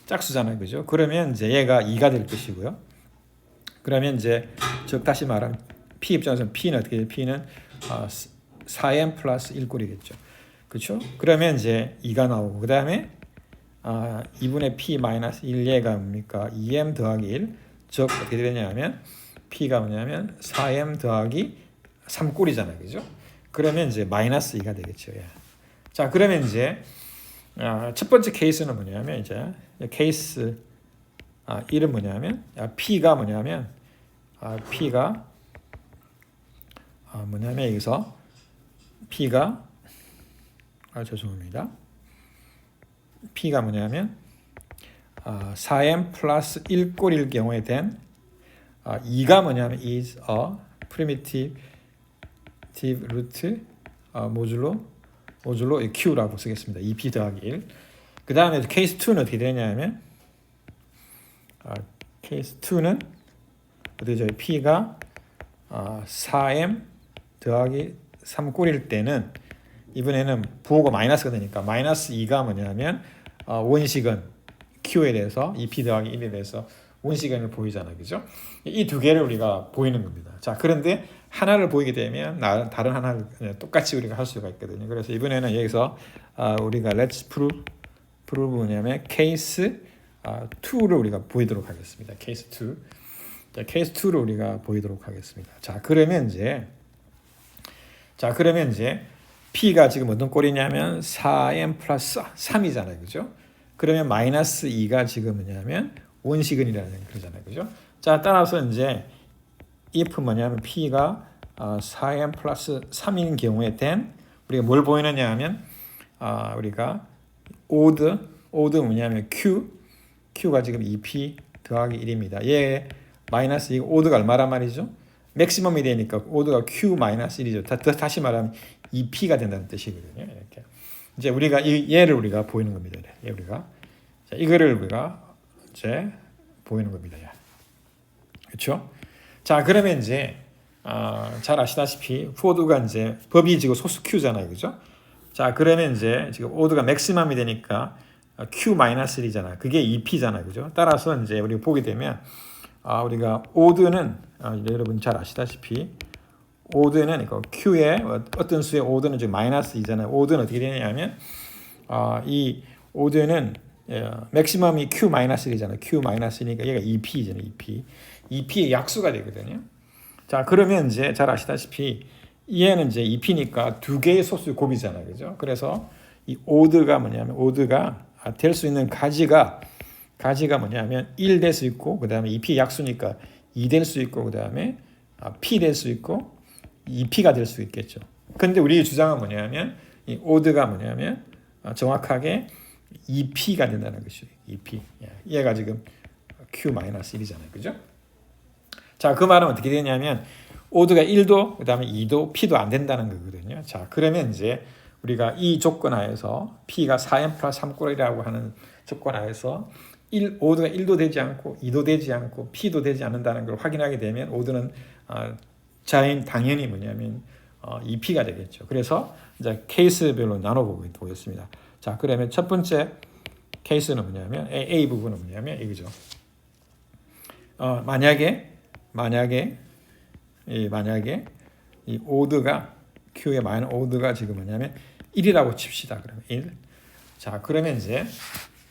짝수잖아요, 그죠? 그러면 이제 얘가 2가 될 것이고요. 그러면 이제 즉 다시 말하면 p 입장에서는 p는 어떻게 돼요? p는 4m 플러스 1꼴이겠죠. 그렇죠? 그러면 이제 2가 나오고 그 다음에 2분의 p 마이너스 1 얘가 뭡니까? 2m 더하기 1 즉 어떻게 되냐면 p가 뭐냐면 4m 더하기 3꼴이잖아요, 그죠? 그러면 이제 마이너스 2가 되겠죠. 예. 자, 그러면 이제 첫 번째 케이스는 뭐냐면 이제 케이스 1은 뭐냐면 p가 뭐냐면 p가 뭐냐면 여기서 p가 죄송합니다. p가 뭐냐면 4m 플러스 1꼴일 경우에 된 2가 뭐냐면 is a primitive root 모듈로 q라고 쓰겠습니다. 2p 더하기 1. 그 다음에 케이스 2는 어떻게 되냐면 케이스 2는 어떻게 되죠? p가 4m 더하기 3꼴일 때는 이번에는 부호가 마이너스가 되니까 마이너스 2가 뭐냐면 원식은 q에 대해서 2p 더하기 1에 대해서 원시간을 보이잖아요, 그죠? 이 두 개를 우리가 보이는 겁니다. 자, 그런데 하나를 보이게 되면 다른 하나를 똑같이 우리가 할 수가 있거든요. 그래서 이번에는 여기서 우리가 let's prove 뭐냐면 case 2를 우리가 보이도록 하겠습니다. case 2. 자, case 2를 우리가 보이도록 하겠습니다. 자, 그러면 이제 p가 지금 어떤 꼴이냐면 4m 플러스 3이잖아요, 그죠? 그러면 마이너스 2가 지금 뭐냐면 원시근이라는 거잖아요, 그죠? 자, 따라서 이제 if 뭐냐면 p가 4m 플러스 3인 경우에 된 우리가 뭘 보이느냐 하면 우리가 odd 뭐냐면 q가 지금 2p 더하기 1입니다. 얘 마이너스 이 odd가 얼마란 말이죠? 맥시멈이 되니까 odd가 q 마이너스 1이죠. 다시 말하면 2p가 된다는 뜻이거든요. 이렇게 이제 우리가 얘를 우리가 보이는 겁니다. 얘 우리가 자, 이거를 우리가 이제 보이는 겁니다. 그렇죠? 자, 그러면 이제 잘 아시다시피 포드가 이제 법이 지금 소수 q잖아요, 그죠? 자, 그러면 이제 지금 오드가 맥시멈이 되니까 q 마이너스 1이잖아요. 그게 2p잖아요, 그죠? 따라서 이제 우리가 보게 되면 우리가 오드는 여러분 잘 아시다시피 오드는 q의 어떤 수의 오드는 지금 마이너스 2잖아요. 오드는 어떻게 되냐면 이 오드는 맥시멈이 q 마이너스 1이잖아요. q 마이너스 1이니까 얘가 2p잖아요. 2p의 약수가 되거든요. 자, 그러면 이제 잘 아시다시피 얘는 이제 2p니까 두 개의 소수의 곱이잖아요, 그죠? 그래서 이 오드가 뭐냐면 오드가 될 수 있는 가지가 뭐냐면 1 될 수 있고 그 다음에 2p 약수니까 2 될 수 있고 그 다음에 p 될 수 있고 2p가 될 수 있겠죠. 근데 우리의 주장은 뭐냐면 이 오드가 뭐냐면 정확하게 2p가 된다는 것이에요. 2p. 얘가 지금 q-1이잖아요. 그죠? 자, 그 말은 어떻게 되냐면 오드가 1도 그다음에 2도 p도 안 된다는 거거든요. 자, 그러면 이제 우리가 이 조건 하에서 p가 4m 플러스 3꼴이라고 하는 조건 하에서 오드가 1도 되지 않고 2도 되지 않고 p도 되지 않는다는 걸 확인하게 되면 오드는 당연히 뭐냐면 2p가 되겠죠. 그래서 이제 케이스별로 나눠보겠습니다. 자, 그러면 첫 번째 케이스는 뭐냐면 A 부분은 뭐냐면 이거죠. 만약에 이 오드가 Q의 마이너스 오드가 지금 뭐냐면 1이라고 칩시다. 그러면 1. 자, 그러면 이제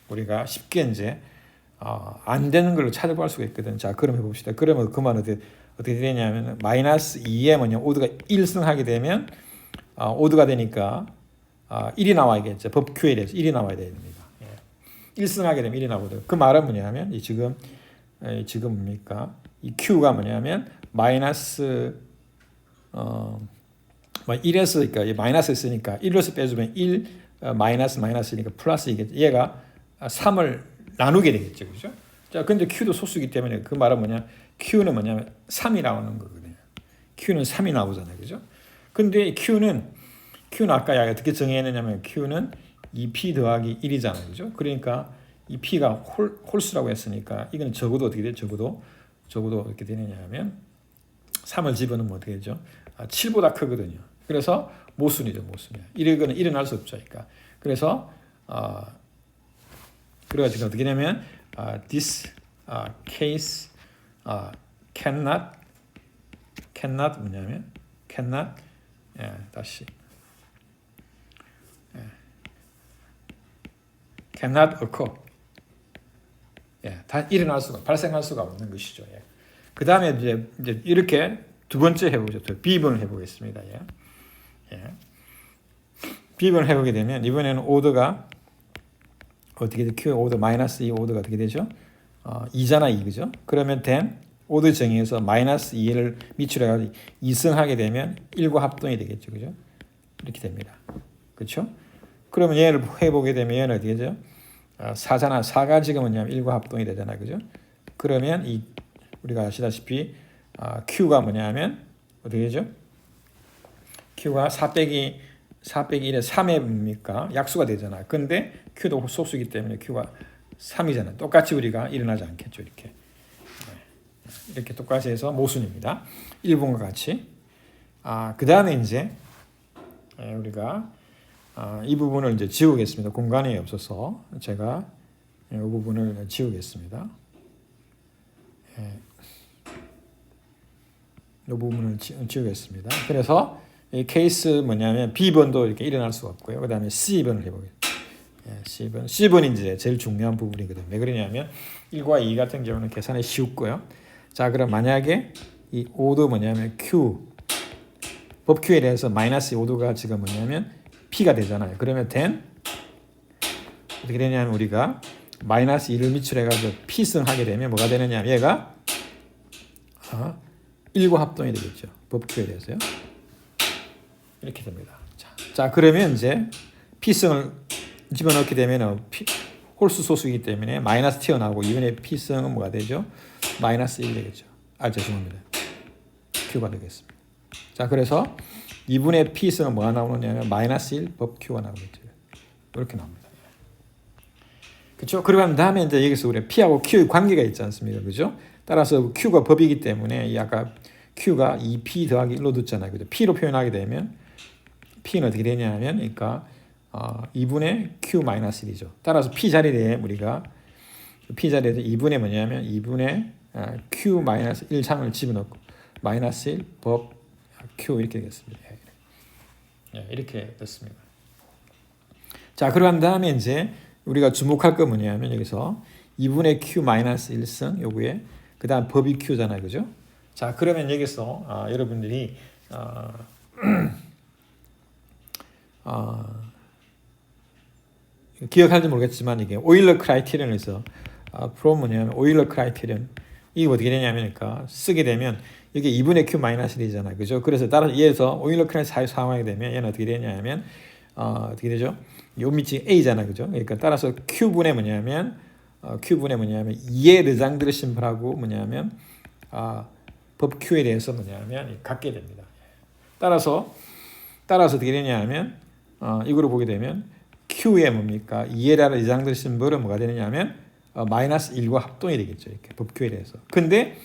우리가 쉽게 이제 안 되는 걸로 찾아볼 수가 있거든. 자, 그럼 해봅시다. 그러면 그 말은 어떻게 되냐면 마이너스 2에 뭐냐 오드가 1승하게 되면 오드가 되니까 1이 나와야겠죠. 법 Q에 대해서 1이 나와야 됩니다. 1승하게 되면 1이 나오거든. 그 말은 뭐냐면 지금 뭡니까? 이 Q가 뭐냐면 마이너스 1에서 그러니까 마이너스 있으니까 1로서 빼주면 1 마이너스니까 플러스 이게 얘가 3을 나누게 되겠죠. 그죠? 자, 근데 Q도 소수이기 때문에 그 말은 뭐냐? Q는 뭐냐면 3이 나오는 거거든요. Q는 3이 나오잖아요. 그죠? 근데 Q는 아까 어떻게 정의했느냐면 Q는 2P 더하기 1이잖아요. 그죠? 그러니까 이 P가 홀수라고 했으니까 이건 적어도 어떻게 돼? 적어도 어떻게 되느냐 하면 3을 집어넣으면 어떻게 되죠? 7보다 크거든요. 그래서 모순이죠, 모순이야. 이거는 일어날 수 없죠, 그러니까. 그래서 그래가지고 어떻게 되냐면 this case cannot 뭐냐면 cannot 다시 cannot occur. 다 일어날 수가 발생할 수가 없는 것이죠. 그 다음에 이제 이렇게 두 번째 해보죠. B번을 해보겠습니다. B번을 해보게 되면 이번에는 오더가 어떻게 돼? Q의 오더 마이너스 2 오더가 어떻게 되죠? 2잖아 2 그죠? 그러면 then 오더 정의에서 마이너스 2를 미출해가지고 2승하게 되면 1과 합동이 되겠죠. 그죠? 이렇게 됩니다. 그렇죠? 그러면 얘를 해보게 되면 얘는 어떻게 되죠? 4잖아. 4가 지금 뭐냐면 1과 합동이 되잖아. 그죠? 그러면 우리가 아시다시피 Q가 뭐냐면 어떻게 되죠? Q가 4 빼기 1에 3의 뭡니까? 약수가 되잖아. 근데 Q도 소수이기 때문에 Q가 3이잖아. 똑같이 우리가 일어나지 않겠죠. 이렇게 똑같이 해서 모순입니다. 1번과 같이. 그 다음에 이제 우리가 이 부분을 이제 지우겠습니다. 공간이 없어서 제가 이 부분을 지우겠습니다. 이 부분을 지우겠습니다. 그래서 이 케이스 뭐냐면 B번도 이렇게 일어날 수가 없고요. 그 다음에 C번을 해보겠습니다. C번이 이제 제일 중요한 부분이거든요. 왜 그러냐면 1과 2 같은 경우는 계산이 쉽고요. 자, 그럼 만약에 이 오도 뭐냐면 Q, 법 Q에 대해서 마이너스 오도가 지금 뭐냐면 P가 되잖아요. 그러면 then 어떻게 되냐면 우리가 마이너스 2를 미출해가지고 P승하게 되면 뭐가 되느냐 얘가 1과 합동이 되겠죠. 법 Q에 대해서요. 이렇게 됩니다. 자, 그러면 이제 P승을 집어넣게 되면 홀수 소수이기 때문에 마이너스 튀어나오고 이번에 P승은 뭐가 되죠? 마이너스 1 되겠죠. 죄송합니다. Q가 되겠습니다. 자, 그래서 2분의 P승은 뭐가 나오느냐면 마이너스 1 법 Q가 나오겠죠. 이렇게 나옵니다. 그렇죠? 그러면 다음에 이제 여기서 우리 P하고 Q의 관계가 있지 않습니까? 그죠? 따라서 Q가 법이기 때문에 이 아까 Q가 2P 더하기 1로 듣잖아요. 그죠? P로 표현하게 되면 P는 어떻게 되냐면 그러니까 2분의 Q 마이너스 1이죠. 따라서 P 자리에 우리가 P 자리에서 2분의 뭐냐면 2분의 Q 마이너스 1 창을 집어넣고 마이너스 1 법 Q 이렇게 되겠습니다. 이렇게 됐습니다. 자, 그러한 다음에 이제 우리가 주목할 거 뭐냐면 여기서 2분의 Q 마이너스 1승 요구에 그 다음 법이 Q잖아요. 그죠? 자, 그러면 여기서 여러분들이 기억할지 모르겠지만 이게 오일러 크라이테리언에서 프롬 뭐냐면 오일러 크라이테리언 이게 어떻게 되냐면 그러니까 쓰게 되면 이게 2분의 Q 마이너스 1이잖아요. 그죠? 그래서 따라서 얘에서 오일러 크라이테리언 사용하게 되면 얘는 어떻게 되냐면 어떻게 되죠? 요 밑이 A잖아요. 그죠? 그러니까 따라서 Q분의 뭐냐면 2의 르장드르 심플하고 뭐냐면 법 Q에 대해서 뭐냐면 갖게 됩니다. 따라서 어떻게 되냐면 이거를 보게 되면 Q의 뭡니까? 2에라는 르장드르 심플은 뭐가 되느냐면 마이너스 1과 합동이 되겠죠. 이렇게 법 Q에 대해서. 근데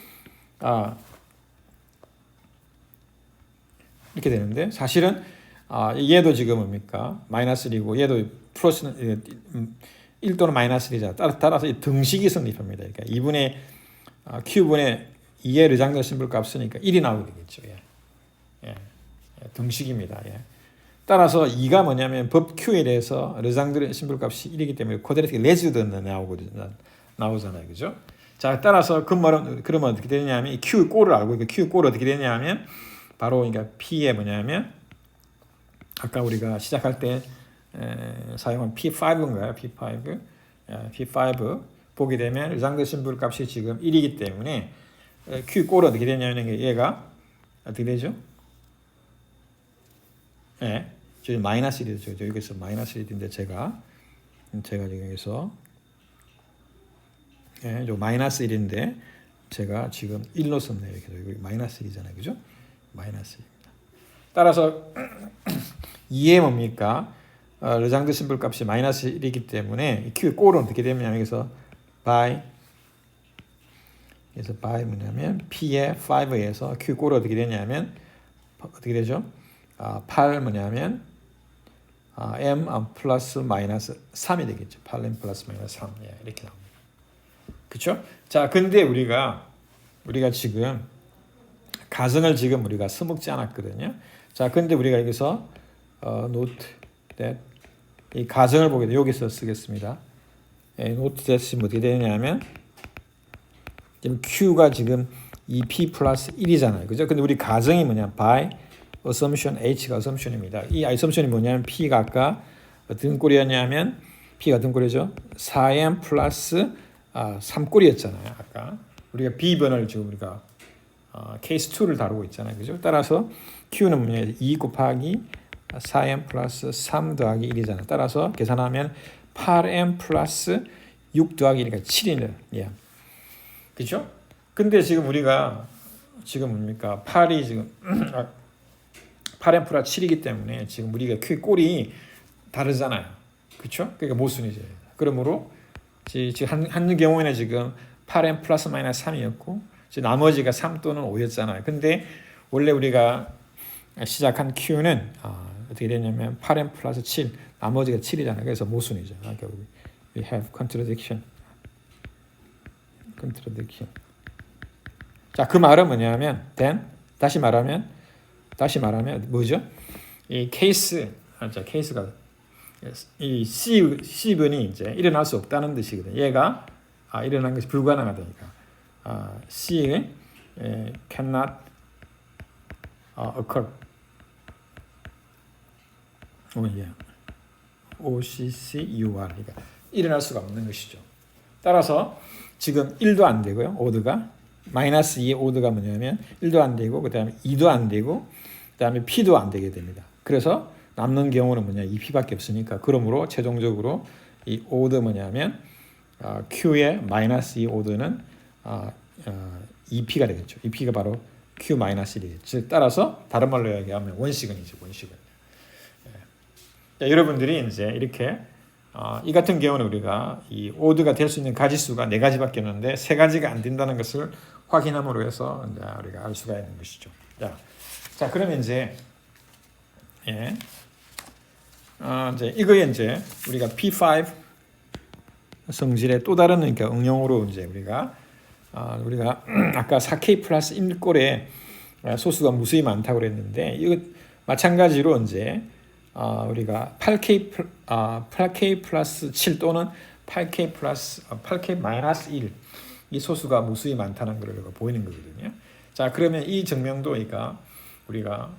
이렇게 되는데 사실은 얘도 지금 뭡니까? 마이너스 1이고 얘도 플러스는 1 또는 마이너스 1이잖아. 따라서 이 등식이 성립합니다. 그러니까 2분의 Q분의 2의 르장드르 심플 값이니까 1이 나오게 되겠죠. 등식입니다. 따라서 2가 뭐냐면 법 Q에 대해서 르장드르 심플 값이 1이기 때문에 쿼드라틱 레지드 나오잖아요. 그죠? 자, 따라서 그 말은 그러면 어떻게 되냐면 이 Q 꼴을 알고 있고 Q 꼴을 어떻게 되냐면 바로 그러니까 P에 뭐냐면 아까 우리가 시작할 때 사용한 P5인가요? P5 보게 되면 르장드르 심플 값이 지금 1이기 때문에 Q 꼴은 어떻게 되냐면 얘가 어떻게 되죠? 저기 마이너스 1이죠. 여기서 마이너스 1인데 제가 지금 여기서 저 마이너스 1인데 제가 지금 1로 썼네요. 여기 마이너스 1이잖아요. 그죠? 마이너스 1입니다. 따라서 2에 뭡니까? 르장드 심플 값이 마이너스 1이기 때문에 Q 꼴은 어떻게 되냐면 여기서 by 뭐냐면 P의 5에서 Q 꼴은 어떻게 되냐면 어떻게 되죠? 8 뭐냐면 m 플러스 마이너스 3이 되겠죠. 8m 플러스 마이너스 3 예, 이렇게 나옵니다. 그렇죠? 자, 근데 우리가 지금 가정을 지금 우리가 써먹지 않았거든요. 자, 근데 우리가 여기서 note that 이 가정을 보게 돼 여기서 쓰겠습니다. note that이 어떻게 되냐면 지금 q가 지금 2p 플러스 1이잖아요. 그죠? 근데 우리 가정이 뭐냐? by assumption h가 assumption입니다. 이 assumption이 뭐냐면 p가 아까 어떤 꼴이었냐면 p가 어떤 꼴이죠? 4m 플러스 3꼴이었잖아요. 아까 우리가 b번을 지금 우리가 케이스 2를 다루고 있잖아요. 그죠? 따라서 q는 뭐냐? 2 곱하기 4m 플러스 3 더하기 1이잖아요. 따라서 계산하면 8m 플러스 6 더하기 1이니까 7이네요. 예. 그죠? 근데 지금 우리가 지금 뭡니까? 8이 지금 8m 플러스 7이기 때문에 지금 우리가 q 꼴이 다르잖아요. 그렇죠? 그러니까 모순이죠. 그러므로 지금 한 경우에는 지금 8m 플러스 마이너스 3이었고 나머지가 3 또는 5였잖아요. 근데 원래 우리가 시작한 q는 어떻게 되냐면 8m 플러스 7 나머지가 7이잖아요. 그래서 모순이죠. 그러니까 we have contradiction. 자, 그 말은 뭐냐면 then 다시 말하면 뭐죠? 이 케이스가 이 C번이 이제 일어날 수 없다는 뜻이거든요. 얘가 일어난 것이 불가능하다니까. C cannot occur. OCCUR 그러니까 일어날 수가 없는 것이죠. 따라서 지금 1도 안 되고요. 오드가 마이너스 2의 오드가 뭐냐면 1도 안 되고 그 다음에 2도 안 되고 그 다음에 P도 안 되게 됩니다. 그래서 남는 경우는 뭐냐 2P밖에 없으니까 그러므로 최종적으로 이 오드 뭐냐면 Q의 마이너스 2 오드는 2P가 되겠죠. 2P가 바로 Q 마이너스 1이겠죠. 즉 따라서 다른 말로 얘기하면 원시근이죠. 원시근. 자, 여러분들이 이제 이렇게 이 같은 경우는 우리가 이 오드가 될 수 있는 가지수가 4가지밖에 없는데 3가지가 안 된다는 것을 확인함으로 해서 이제 우리가 알 수가 있는 것이죠. 자 그러면 이제 이제 이거에 이제 우리가 P5 성질의 또 다른 그러니까 응용으로 이제 우리가 아까 4K 플러스 1꼴에 소수가 무수히 많다고 그랬는데 이거 마찬가지로 이제 우리가 8K 플러스 7 또는 8K 마이너스 1 이 소수가 무수히 많다는 걸 보이는 거거든요. 자 그러면 이 증명도 그러니까 우리가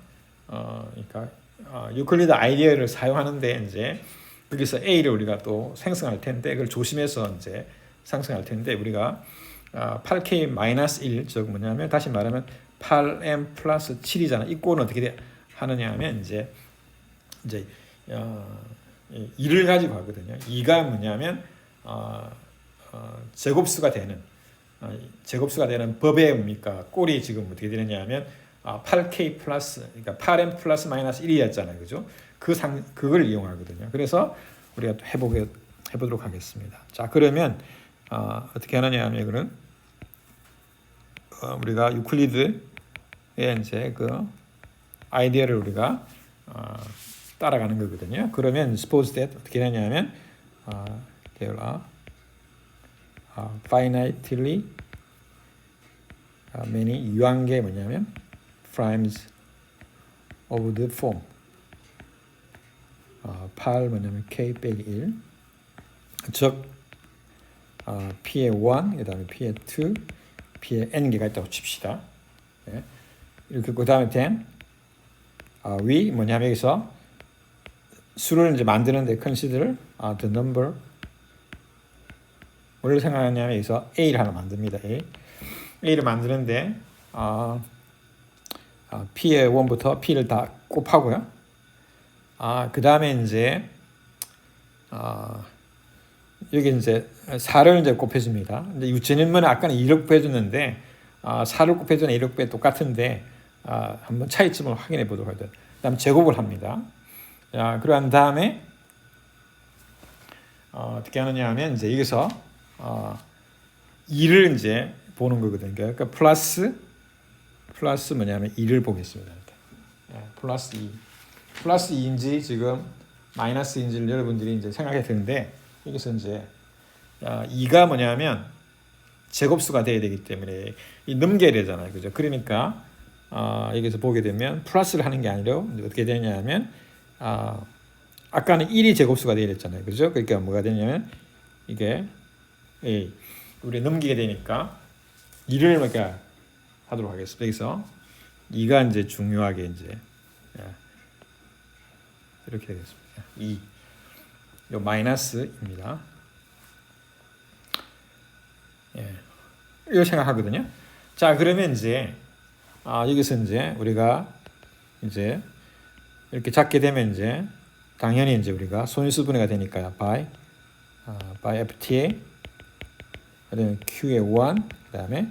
유클리드 아이디어를 사용하는데 이제 여기서 A를 우리가 또 생성할 텐데 그걸 조심해서 이제 생성할 텐데 우리가 8K 마이너스 1 즉 뭐냐면 다시 말하면 8M 플러스 7이잖아. 이 꼴은 어떻게 하느냐 하면 이제 2를 가지고 하거든요. 2가 뭐냐면 제곱수가 되는 법의 뭡니까? 꼴이 지금 어떻게 되느냐면 8K 플러스 그러니까 8M 플러스 마이너스 1이었잖아요. 그죠? 그걸 이용하거든요. 그래서 우리가 또 해보도록 하겠습니다. 자, 그러면 어떻게 하느냐 하면 이거는 우리가 유클리드의 이제 그 아이디어를 우리가 따라가는 거거든요. 그러면 suppose that 어떻게 하냐면 there are finitely many 유한계 뭐냐면 primes of the form 8 뭐냐면 k 빼기 1 즉 p의 1 그다음에 p의 2 p의 n개가 있다고 칩시다. 이렇게 그 다음에 then 위 뭐냐면 여기서 수를 이제 만드는데 consider the number 원래 생각하냐면 여기서 A를 하나 만듭니다. A를 만드는데 P의 1부터 P를 다 곱하고요. 그 다음에 이제 여기 이제 4를 이제 곱해줍니다. 근데 유체인문은 아까는 2를 곱해줬는데 4를 곱해주는 2를 곱해 똑같은데 한번 차이점을 확인해 보도록 하죠. 그다음 제곱을 합니다. 자, 그러한 다음에 어떻게 하느냐 하면 이제 여기서 2를 이제 보는 거거든요. 그러니까 플러스 뭐냐면 2를 보겠습니다. 플러스 2. 플러스 2인지 지금 마이너스 2인지를 여러분들이 이제 생각해야 되는데 여기서 이제 2가 뭐냐면 제곱수가 돼야 되기 때문에 이 넘겨야 되잖아요. 그죠? 그러니까 여기서 보게 되면 플러스를 하는 게 아니라 어떻게 되냐면 아까는 1이 제곱수가 돼야 됐잖아요. 그죠? 그러니까 뭐가 되냐면 이게 우리 넘기게 되니까 2를 이렇게 하도록 하겠습니다. 여기서 2가 이제 중요하게 이제 이렇게 되겠습니다. 2. 요 마이너스입니다. 이거 생각하거든요. 자, 그러면 이제 여기서 이제 우리가 이제 이렇게 잡게 되면 이제 당연히 이제 우리가 소인수분해가 되니까요. by FTA 그다음에 Q의 1 그다음에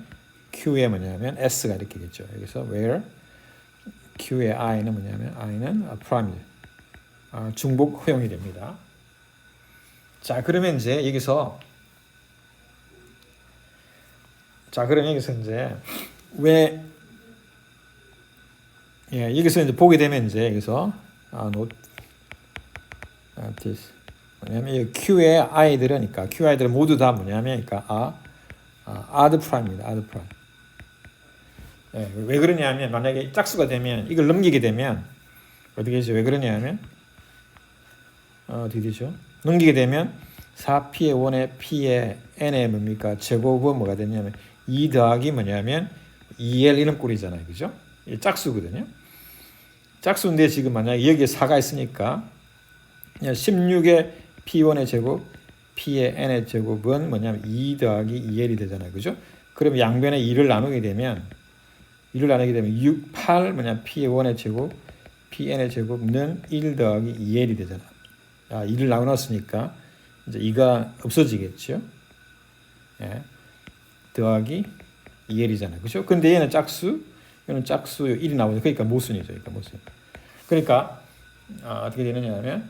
Q의 뭐냐면 S가 이렇게 겠죠. 여기서 where Q의 I는 뭐냐면 I는 프라임 중복 허용이 됩니다. 자, 그러면 이제 여기서 그러면 여기서 이제 왜 여기서 이제 보게 되면 이제 여기서 note this 뭐냐면 이 Q의 I들은 그러니까 Q I들은 모두 다 뭐냐면 그러니까 odd prime입니다. odd prime. 왜 그러냐면 만약에 짝수가 되면 이걸 넘기게 되면 어떻게 되죠? 왜 그러냐면 어떻게 되죠? 넘기게 되면 4P의 1의 P의 N의 뭡니까? 제곱은 뭐가 되냐면 2 더하기 뭐냐면 2L 이런 꼴이잖아요. 그죠? 이 짝수거든요. 짝수인데 지금 만약에 여기에 4가 있으니까 16의 P1의 제곱 P의 N의 제곱은 뭐냐면 2 더하기 2L이 되잖아요. 그죠? 그럼 양변에 2를 나누게 되면 6, 8 뭐냐 P의 1의 제곱 Pn의 제곱은 1 더하기 2L이 되잖아. 2를 나눠놨으니까 이제 2가 없어지겠죠. 더하기 2L이잖아요. 그죠? 근데 얘는 짝수, 얘는 짝수 1이 나오죠. 그러니까 모순이죠. 그러니까 어떻게 되느냐면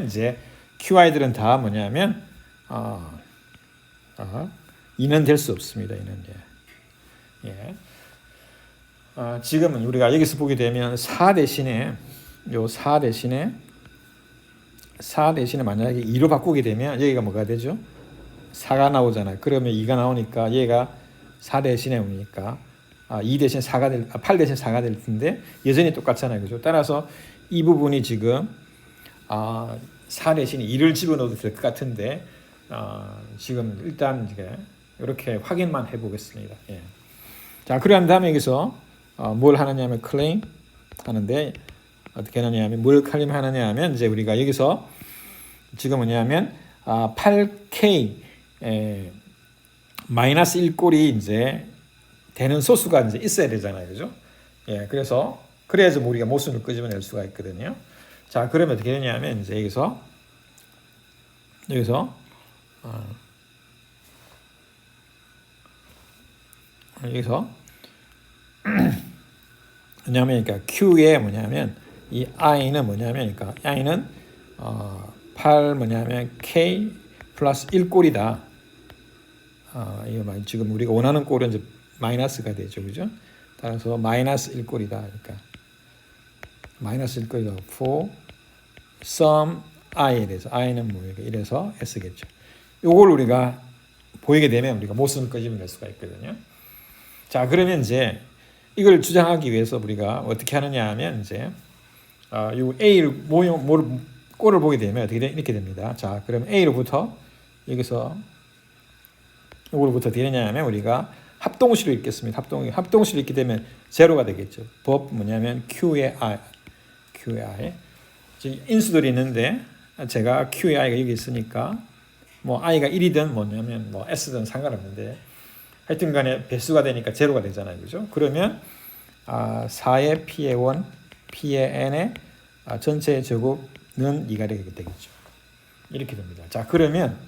이제 QI들은 다 뭐냐면 2는 될 수 없습니다. 2는 지금은 우리가 여기서 보게 되면 4 대신에 4 대신에 만약에 2로 바꾸게 되면 여기가 뭐가 되죠? 4가 나오잖아요. 그러면 2가 나오니까 얘가 4 대신에 오니까 2 대신 8 대신 4가 될 텐데 여전히 똑같잖아요. 그죠? 따라서 이 부분이 지금 4 대신에 2를 집어넣어도 될 것 같은데 지금 일단 이렇게 확인만 해보겠습니다. 자, 그런 다음에 여기서 뭘 하느냐면 claim 하는데 어떻게 하느냐면 뭘 claim 하느냐면 이제 우리가 여기서 지금 뭐냐면 8K 마이너스 1꼴이 이제 되는 소수가 이제 있어야 되잖아요. 그죠? 그래서 그래야지 우리가 모순을 끄집어낼 수가 있거든요. 자, 그러면 어떻게 되냐면 이제 여기서 뭐냐면 그러니까 Q에 뭐냐면 이 I는 뭐냐면 그러니까 I는 8 뭐냐면 K 플러스 1꼴이다. 이거 지금 우리가 원하는 꼴은 이제 마이너스가 되죠. 그죠? 따라서 마이너스 1꼴이다. 그러니까 마이너스 1꼴이다. for some I에 대해서 I는 뭐 이래서 S겠죠. 요걸 우리가 보이게 되면 우리가 모순을 끄집어낼 수가 있거든요. 자, 그러면 이제 이걸 주장하기 위해서 우리가 어떻게 하느냐 하면 이제 요 A를 꼴을 보게 되면 어떻게 이렇게 됩니다. 자, 그럼 A로부터 여기서 이거로부터 어떻게 되냐면 우리가 합동식으로 읽겠습니다. 합동식으로 읽게 되면 제로가 되겠죠. 법 뭐냐면 Q의 I 인수들이 있는데 제가 Q의 I가 여기 있으니까 뭐 I가 1이든 뭐냐면 뭐 S든 상관없는데 하여튼 간에 배수가 되니까 제로가 되잖아요. 그죠? 그러면 4의 P의 1, P의 N의 전체의 제곱은 2가 되겠죠. 이렇게 됩니다. 자, 그러면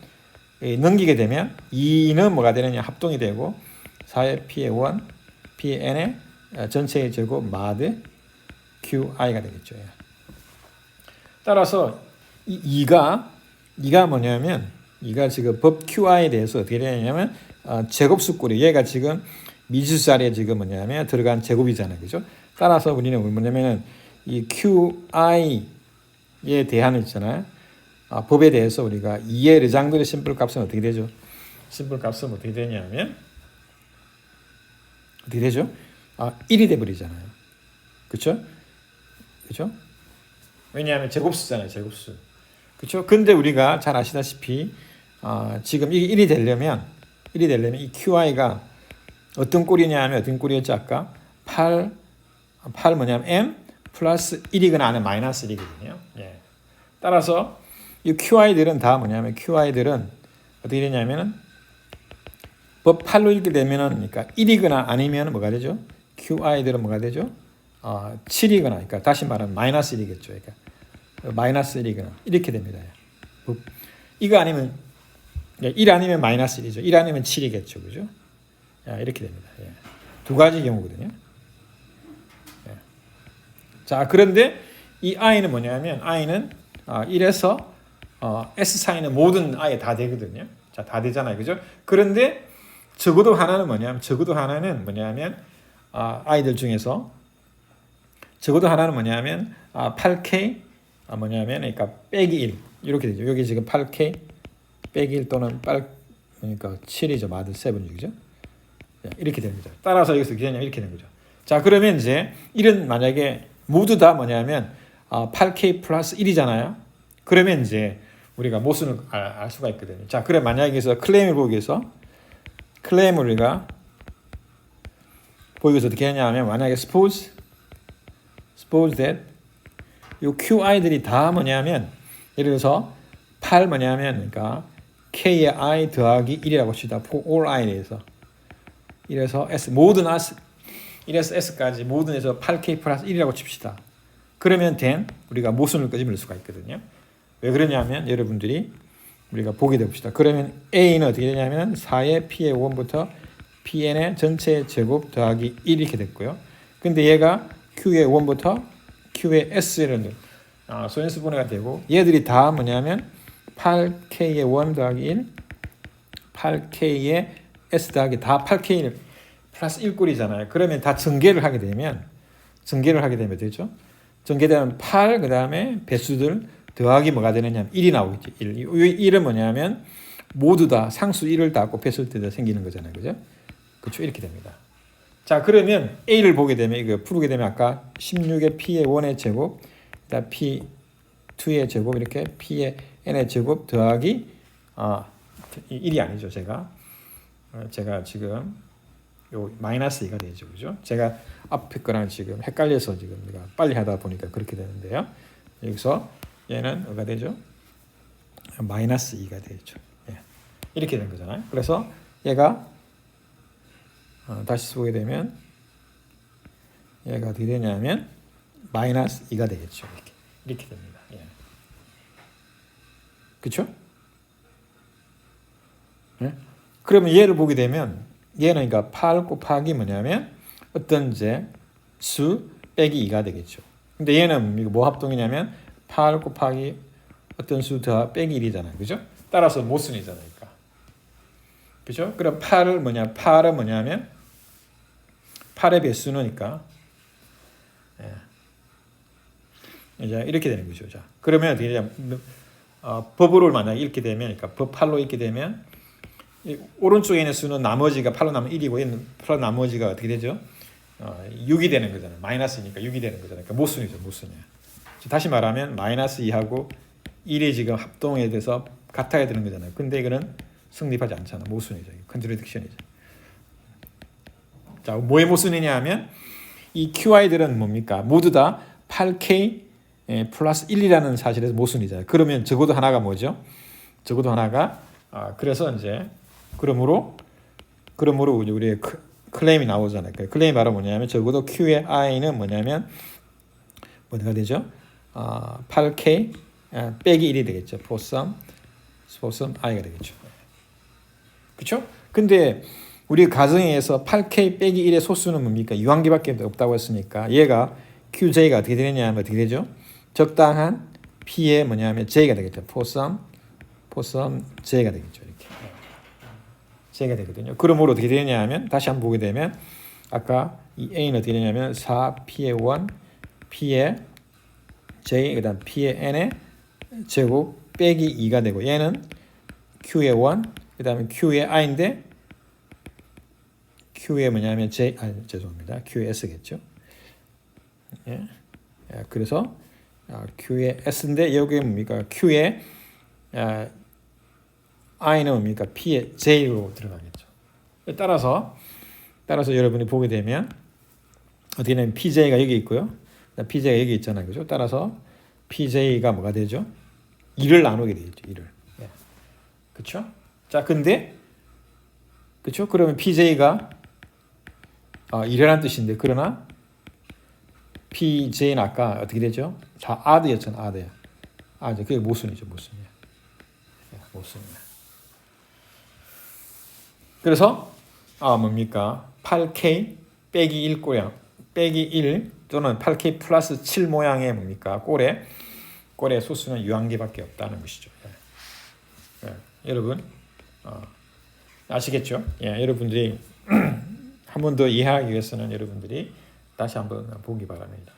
넘기게 되면 2는 뭐가 되느냐? 합동이 되고 4의 P의 1, P의 N의 전체의 제곱 마드 QI가 되겠죠. 따라서 이 2가 뭐냐면 2가 지금 법 QI에 대해서 어떻게 되냐면 제곱수꼴이 얘가 지금 미지수 자리에 지금 뭐냐면 들어간 제곱이잖아요. 그죠? 따라서 우리는 뭐냐면은 이 QI에 대한 있잖아요. 법에 대해서 우리가 2의 르장들의 심플 값은 어떻게 되죠? 심플 값은 어떻게 되냐면 어떻게 되죠? 1이 돼 버리잖아요. 그렇죠? 그렇죠? 왜냐하면 제곱수잖아요, 제곱수. 그렇죠? 근데 우리가 잘 아시다시피 지금 이 1이 되려면 이 QI가 어떤 꼴이냐 하면 어떤 꼴이었죠 아까? 8 뭐냐면 m 플러스 1이거나 아니면 마이너스 1이거든요. 예. 따라서 이 QI들은 다 뭐냐면 QI들은 어떻게 되냐면은 법 8로 읽게 되면은 그러니까 1이거나 아니면 뭐가 되죠? QI들은 뭐가 되죠? 7이거나 그러니까 다시 말하면 마이너스 1이겠죠. 그러니까 마이너스 1이거나 이렇게 됩니다. 이거 아니면 1 아니면 마이너스 1이죠. 1 아니면 7이겠죠. 그죠? 이렇게 됩니다. 예. 두 가지 경우거든요. 예. 자, 그런데 이 i는 뭐냐면 i는 1에서 s 사이는 모든 i에 다 되거든요. 자, 다 되잖아요. 그죠? 그런데 적어도 하나는 뭐냐면 i들 중에서 적어도 하나는 뭐냐면 8k 뭐냐면 그러니까 빼기 1 이렇게 되죠. 여기 지금 8k 빼기 1 또는 그러니까 7이죠. 마들 7이죠. 이렇게 됩니다. 따라서 여기서 그냥 이렇게 된 거죠. 자, 그러면 이제 이런 만약에 모두 다 뭐냐면 8k 플러스 1이잖아요. 그러면 이제 우리가 모순을 알 수가 있거든요. 자, 그래 만약에 여기서 클레임을 보기 위해서 클레임을 우리가 보기 위해서 어떻게 하냐면 만약에 suppose that 이 QI들이 다 뭐냐면 예를 들어서 8 뭐냐면 그러니까 K의 I 더하기 1이라고 합시다. for all I에 대해서 이래서 S 모든 S 1에서 S까지 모든 에서 8K 플러스 1이라고 칩시다. 그러면 우리가 모순을 끄집어낼 수가 있거든요. 왜 그러냐면 여러분들이 우리가 보게 됩시다. 그러면 A는 어떻게 되냐면 4의 P의 5원부터 Pn의 전체 제곱 더하기 1 이렇게 됐고요. 근데 얘가 Q의 5원부터 Q의 S를 소인수 분해가 되고 얘들이 다 뭐냐면 8K의 1 더하기 1 8K의 S 더하기 다 8K 플러스 1꼴이잖아요. 그러면 다 전개를 하게 되면 되죠. 전개되면 8 그다음에 배수들 더하기 뭐가 되느냐 1이 나오겠죠. 1은 뭐냐면 모두 다 상수 1을 다 곱했을 때 생기는 거잖아요. 그죠? 그렇죠. 이렇게 됩니다. 자, 그러면 A를 보게 되면 이거 풀게 되면 아까 16의 P의 1의 제곱 그다음 P2의 제곱 이렇게 P의 N의 제곱 더하기 1이 아니죠. 제가 지금 요 마이너스 2가 되죠. 그죠? 제가 앞에 거랑 지금 헷갈려서 지금 내가 빨리 하다 보니까 그렇게 되는데요. 여기서 얘는 뭐가 되죠? 마이너스 2가 되죠. 예. 이렇게 된 거잖아요. 그래서 얘가 다시 보게 되면 얘가 어떻게 되냐면 마이너스 2가 되겠죠. 이렇게 됩니다. 예. 그렇죠? 예? 그러면 얘를 보게 되면 얘는 그러니까 8 곱하기 뭐냐면 어떤 이제 수 빼기 2가 되겠죠. 근데 얘는 이거 뭐 합동이냐면 8 곱하기 어떤 수 더 빼기 1이잖아요. 그죠? 따라서 모순이잖아요. 그러니까. 그죠? 그럼 8은 뭐냐면 8의 배수니까 이제 이렇게 되는 거죠. 자, 그러면 어떻게 되냐면 법으로 만약 읽게 되면 그러니까 법 8로 읽게 되면 이 오른쪽에 있는 수는 나머지가 8로 나면 1이고 얘는 8로 나머지가 어떻게 되죠? 6이 되는 거잖아요. 마이너스니까 6이 되는 거잖아요. 그러니까 모순이죠. 모순이야. 다시 말하면 마이너스 2하고 1이 지금 합동에 대해서 같아야 되는 거잖아요. 근데 이거는 성립하지 않잖아. 모순이죠. 컨트라딕션이죠. 자, 뭐의 모순이냐 하면 이 QI들은 뭡니까? 모두 다 8K 플러스 1이라는 사실에서 모순이잖아요. 그러면 적어도 하나가 뭐죠? 적어도 하나가 그래서 이제 그러므로 우리의 클레임이 나오잖아요. 클레임이 바로 뭐냐면 적어도 Q의 I는 뭐냐면 뭐가 되죠? 8K 빼기 1이 되겠죠. for some I가 되겠죠. 그렇죠? 근데 우리 가정에서 8K 빼기 1의 소수는 뭡니까? 유한기밖에 없다고 했으니까 얘가 QJ가 어떻게 되느냐 하면 어떻게 되죠? 적당한 P의 뭐냐면 J가 되겠죠. for some J가 되겠죠. 이렇게 J가 되거든요. 그러므로 어떻게 되느냐 하면 다시 한번 보게 되면 아까 이 A는 어떻게 되냐면 4P의 1, P의 J, 그 다음 P의 N의 제곱 빼기 2가 되고 얘는 Q의 1, 그 다음에 Q의 I인데 Q의 뭐냐면 J, 죄송합니다. Q의 S겠죠. 예. 그래서 Q의 S인데 여기 뭡니까? Q의 I는 뭡니까? P의 J로 들어가겠죠. 따라서 여러분이 보게 되면 어떻게 되면 PJ가 여기 있고요. PJ가 여기 있잖아요. 그죠? 따라서 PJ가 뭐가 되죠? 2를 나누게 되겠죠. 2를. 예. 그렇죠? 자, 근데 그렇죠? 그러면 PJ가 2라는 뜻인데 그러나 PJ는 아까 어떻게 되죠? 다 odd였잖아. odd야. 그게 모순이죠. 모순이야. 모순이야. 그래서 뭡니까? 8K 빼기 1 꼬량 빼기 1 또는 8K 플러스 7 모양의 뭡니까? 꼴의 소수는 유한계밖에 없다는 것이죠. 여러분 아시겠죠? 여러분들이 한 번 더 이해하기 위해서는 여러분들이 다시 한번 보기 바랍니다.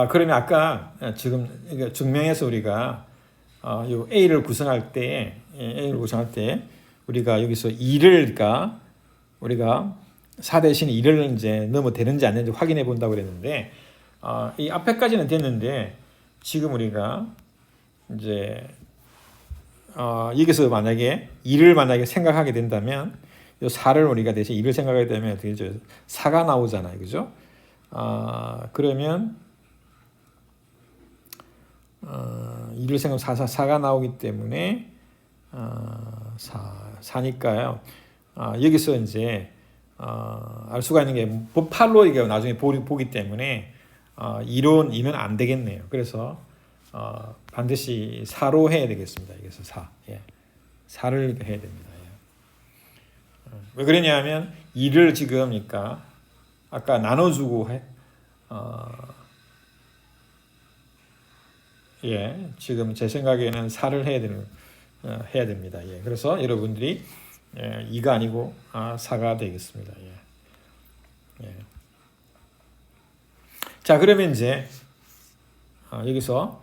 그러면 아까 지금 증명해서 우리가 요 A를 구성할 때 우리가 여기서 2를 우리가 4 대신 2를 이제 넣으면 되는지 안 되는지 확인해 본다고 그랬는데 이 앞에까지는 됐는데 지금 우리가 이제 여기서 만약에 2를 만약에 생각하게 된다면 요 4를 우리가 대신 2를 생각하게 되면 어떻게 되죠? 4가 나오잖아요. 그죠? 그러면 2를 생각하면 4가 나오기 때문에 4니까요. 여기서 이제 알 수가 있는 게 법팔로 이게 나중에 보기 때문에 2면 안 되겠네요. 그래서 반드시 4로 해야 되겠습니다. 여기서 4. 4를 해야 됩니다. 왜 그러냐면 2를 지금 그러니까 아까 나눠주고 지금 제 생각에는 4를 해야 됩니다. 그래서 여러분들이 2가 아니고 4가 되겠습니다. 자, 그러면 이제 여기서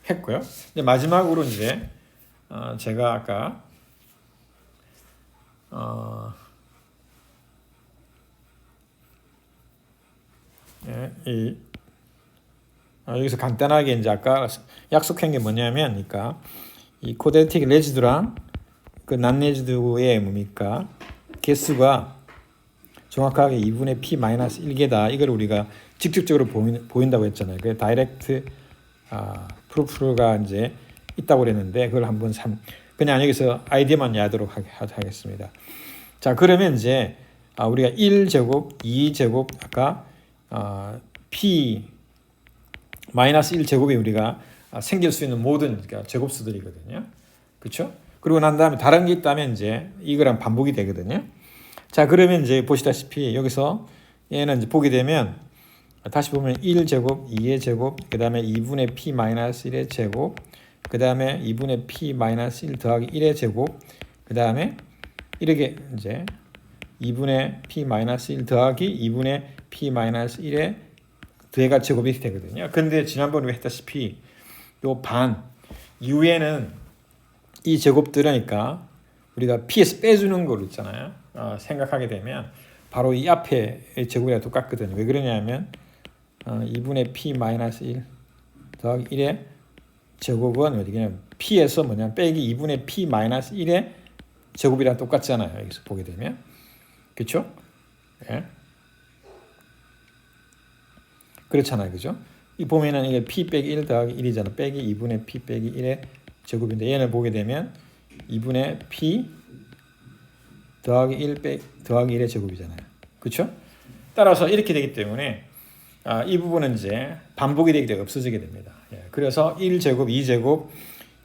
했고요. 이제 마지막으로 이제 제가 아까 여기서 간단하게 이제 아까 약속한 게 뭐냐면, 그러니까 이 코데틱 레지두랑 그 난레지두의 뭡니까 개수가 정확하게 2분의 p-1개다. 이걸 우리가 직접적으로 보인다고 했잖아요. 그 다이렉트 프루프가 이제 있다고 그랬는데 그걸 한번 그냥 여기서 아이디어만 야도록 하겠습니다. 자, 그러면 이제 우리가 1제곱, 2제곱 아까 p-1제곱이 우리가 생길 수 있는 모든 제곱수들이거든요. 그렇죠? 그리고 난 다음에 다른 게 있다면 이제 이거랑 반복이 되거든요. 자, 그러면 이제 보시다시피 여기서 얘는 이제 보게 되면 다시 보면 1제곱, 2의 제곱, 그 다음에 2분의 p-1의 제곱, 그 다음에 2분의 p-1 더하기 1의 제곱, 그 다음에 이렇게 이제 2분의 p-1 더하기 2분의 p-1의 두개가 제곱이 되거든요. 근데 지난번에 했다시피 요 반 이후에는 이 제곱들이니까 우리가 p에서 빼주는 거 있잖아요. 생각하게 되면 바로 이 앞에 제곱이랑 똑같거든요. 왜 그러냐면 2분의 p-1 더하기 1의 제곱은 어디냐면 p에서 뭐냐면 빼기 2분의 p-1의 제곱이랑 똑같잖아요. 여기서 보게 되면 그렇죠? 그렇잖아요. 그죠? 이 보면은 이게 p 빼기 1 더하기 1이잖아. 빼기 2분의 p 빼기 1의 제곱인데 얘를 보게 되면 2분의 p 더하기 1 더하기 1의 제곱이잖아요. 그렇죠? 따라서 이렇게 되기 때문에 이 부분은 이제 반복이 되기 때문에 없어지게 됩니다. 그래서 1제곱, 2제곱,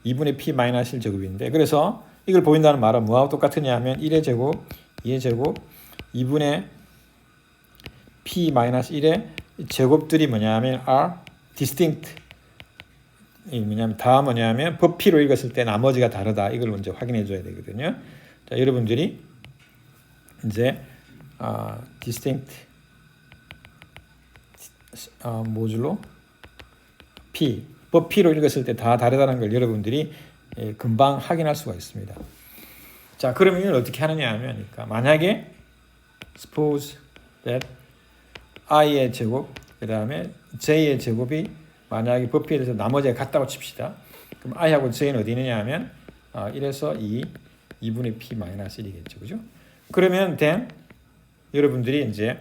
2분의 p 마이너스 1 제곱인데 그래서 이걸 보인다는 말은 뭐하고 똑같으냐 하면 1의 제곱, 2의 제곱, 2분의 p 마이너스 1의 제곱들이 뭐냐면 are distinct. 이 뭐냐면 다 뭐냐면 부피로 읽었을 때 나머지가 다르다. 이걸 먼저 확인해 줘야 되거든요. 자, 여러분들이 이제 distinct 모듈로 p 부피로 읽었을 때 다 다르다는 걸 여러분들이 금방 확인할 수가 있습니다. 자, 그러면 이걸 어떻게 하느냐 하면 그러니까 만약에 suppose that i의 제곱 그다음에 j의 제곱이 만약에 부피에 대해서 나머지가 같다고 칩시다. 그럼 i하고 j는 어디 있느냐 하면 1에서 2분의 p 마이너스 1이겠죠. 그죠? 그러면 then 여러분들이 이제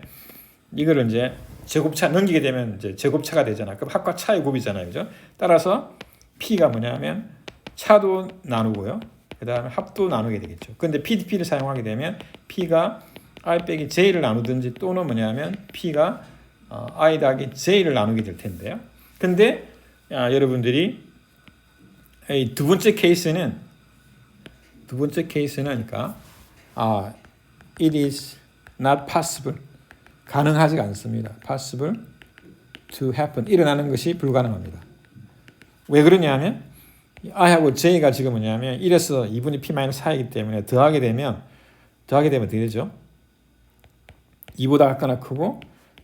이걸 이제 제곱차 넘기게 되면 이제 제곱차가 되잖아. 그럼 합과 차의 곱이잖아요. 그죠? 따라서 p가 뭐냐면 차도 나누고요. 그다음에 합도 나누게 되겠죠. 근데 PDP를 사용하게 되면 p가 i 빼기 j를 나누든지 또는 뭐냐면 p가 i 더하기 j를 나누게 될 텐데요. 근데 여러분들이 이 두 번째 케이스는 그러니까 it is not possible 가능하지 않습니다. possible to happen 일어나는 것이 불가능합니다. 왜 그러냐면 i하고 j가 지금 뭐냐면 1에서 2분의 p-4이기 때문에 더하게 되면 어떻게 되죠? 2보다 작거나 크고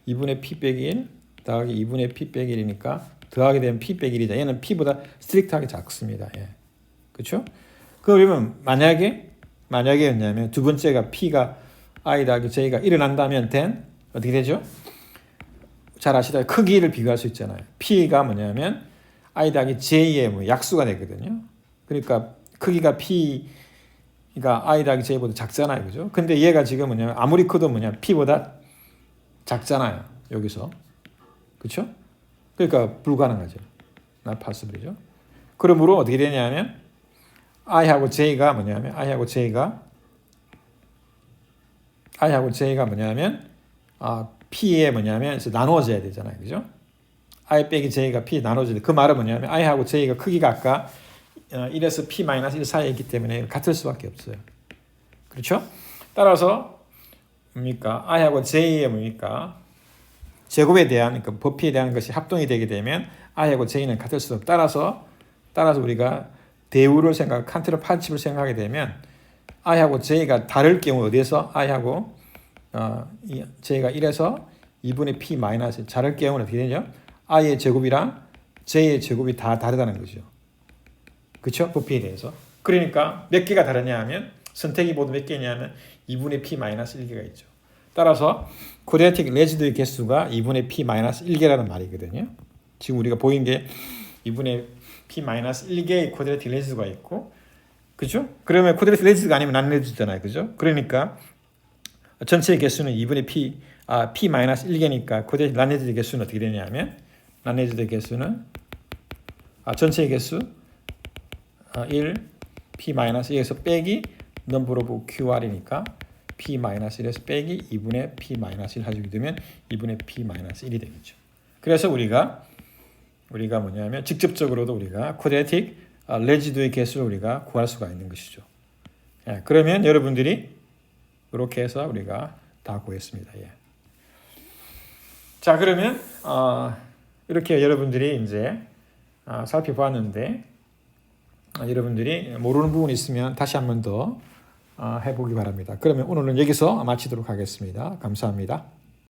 2분의 p 빼기 1 더하기 2분의 p 빼기 1이니까 더하게 되면 p 빼기 1이죠. 얘는 p보다 스트릭트하게 작습니다. 예. 그렇죠? 그러면 만약에였냐면 두 번째가 p가 i 더하기 j가 일어난다면 then 어떻게 되죠? 잘 아시다시피 크기를 비교할 수 있잖아요. p가 뭐냐면 i 더하기 j의 뭐 약수가 되거든요. 그러니까 크기가 p가 i 더하기 j보다 작잖아요. 그죠? 근데 얘가 지금 뭐냐면 아무리 커도 p보다 작잖아요. 여기서. 그렇죠? 그러니까 불가능하죠. not possible이죠. 그러므로 어떻게 되냐면 i하고 j가 p에 나누어져야 되잖아요. 그죠? i 빼기 j가 p 나눠져야 돼. 그 말은 뭐냐면 i하고 j가 크기가 아까 1에서 p-1 사이에 있기 때문에 같을 수밖에 없어요. 그렇죠? 따라서 뭡니까? i하고 j의 뭡니까? 제곱에 대한 그러니까 부피에 대한 것이 합동이 되게 되면 i하고 j는 같을 수 없다. 따라서 우리가 대우를 칸트를 파집을 생각하게 되면 i하고 j가 다를 경우 어디에서 i하고 j가 1에서 2분의 p 마이너스 다를 경우는 어떻게 되죠? i의 제곱이랑 j의 제곱이 다 다르다는 거죠. 그렇죠? 부피에 대해서. 그러니까 몇 개가 다르냐 하면 선택이 모두 몇 개냐면 2분의 p 마이너스 1개가 있죠. 따라서 쿼드라틱 레지두의 개수가 2분의 p 마이너스 1개라는 말이거든요. 지금 우리가 보인 게 2분의 p 마이너스 1개의 쿼드라틱 레지두가 있고, 그죠? 그러면 쿼드라틱 레지두가 아니면 난 레지두잖아요, 그죠? 그러니까 전체의 개수는 2분의 p 마이너스 1개니까 쿼드라틱 난 레지두의 개수는 어떻게 되냐면 난 레지두의 개수는 전체의 개수 1 p 마이너스 1에서 빼기 넘버 오브 QR이니까 p-1에서 빼기 2분의 p-1 해주게 되면 2분의 p-1이 되겠죠. 그래서 우리가 뭐냐면 직접적으로도 우리가 쿼드라틱 레지두의 개수를 우리가 구할 수가 있는 것이죠. 예, 그러면 여러분들이 이렇게 해서 우리가 다 구했습니다. 예. 자, 그러면 이렇게 여러분들이 이제 살펴보았는데 여러분들이 모르는 부분이 있으면 다시 한 번 더 해보기 바랍니다. 그러면 오늘은 여기서 마치도록 하겠습니다. 감사합니다.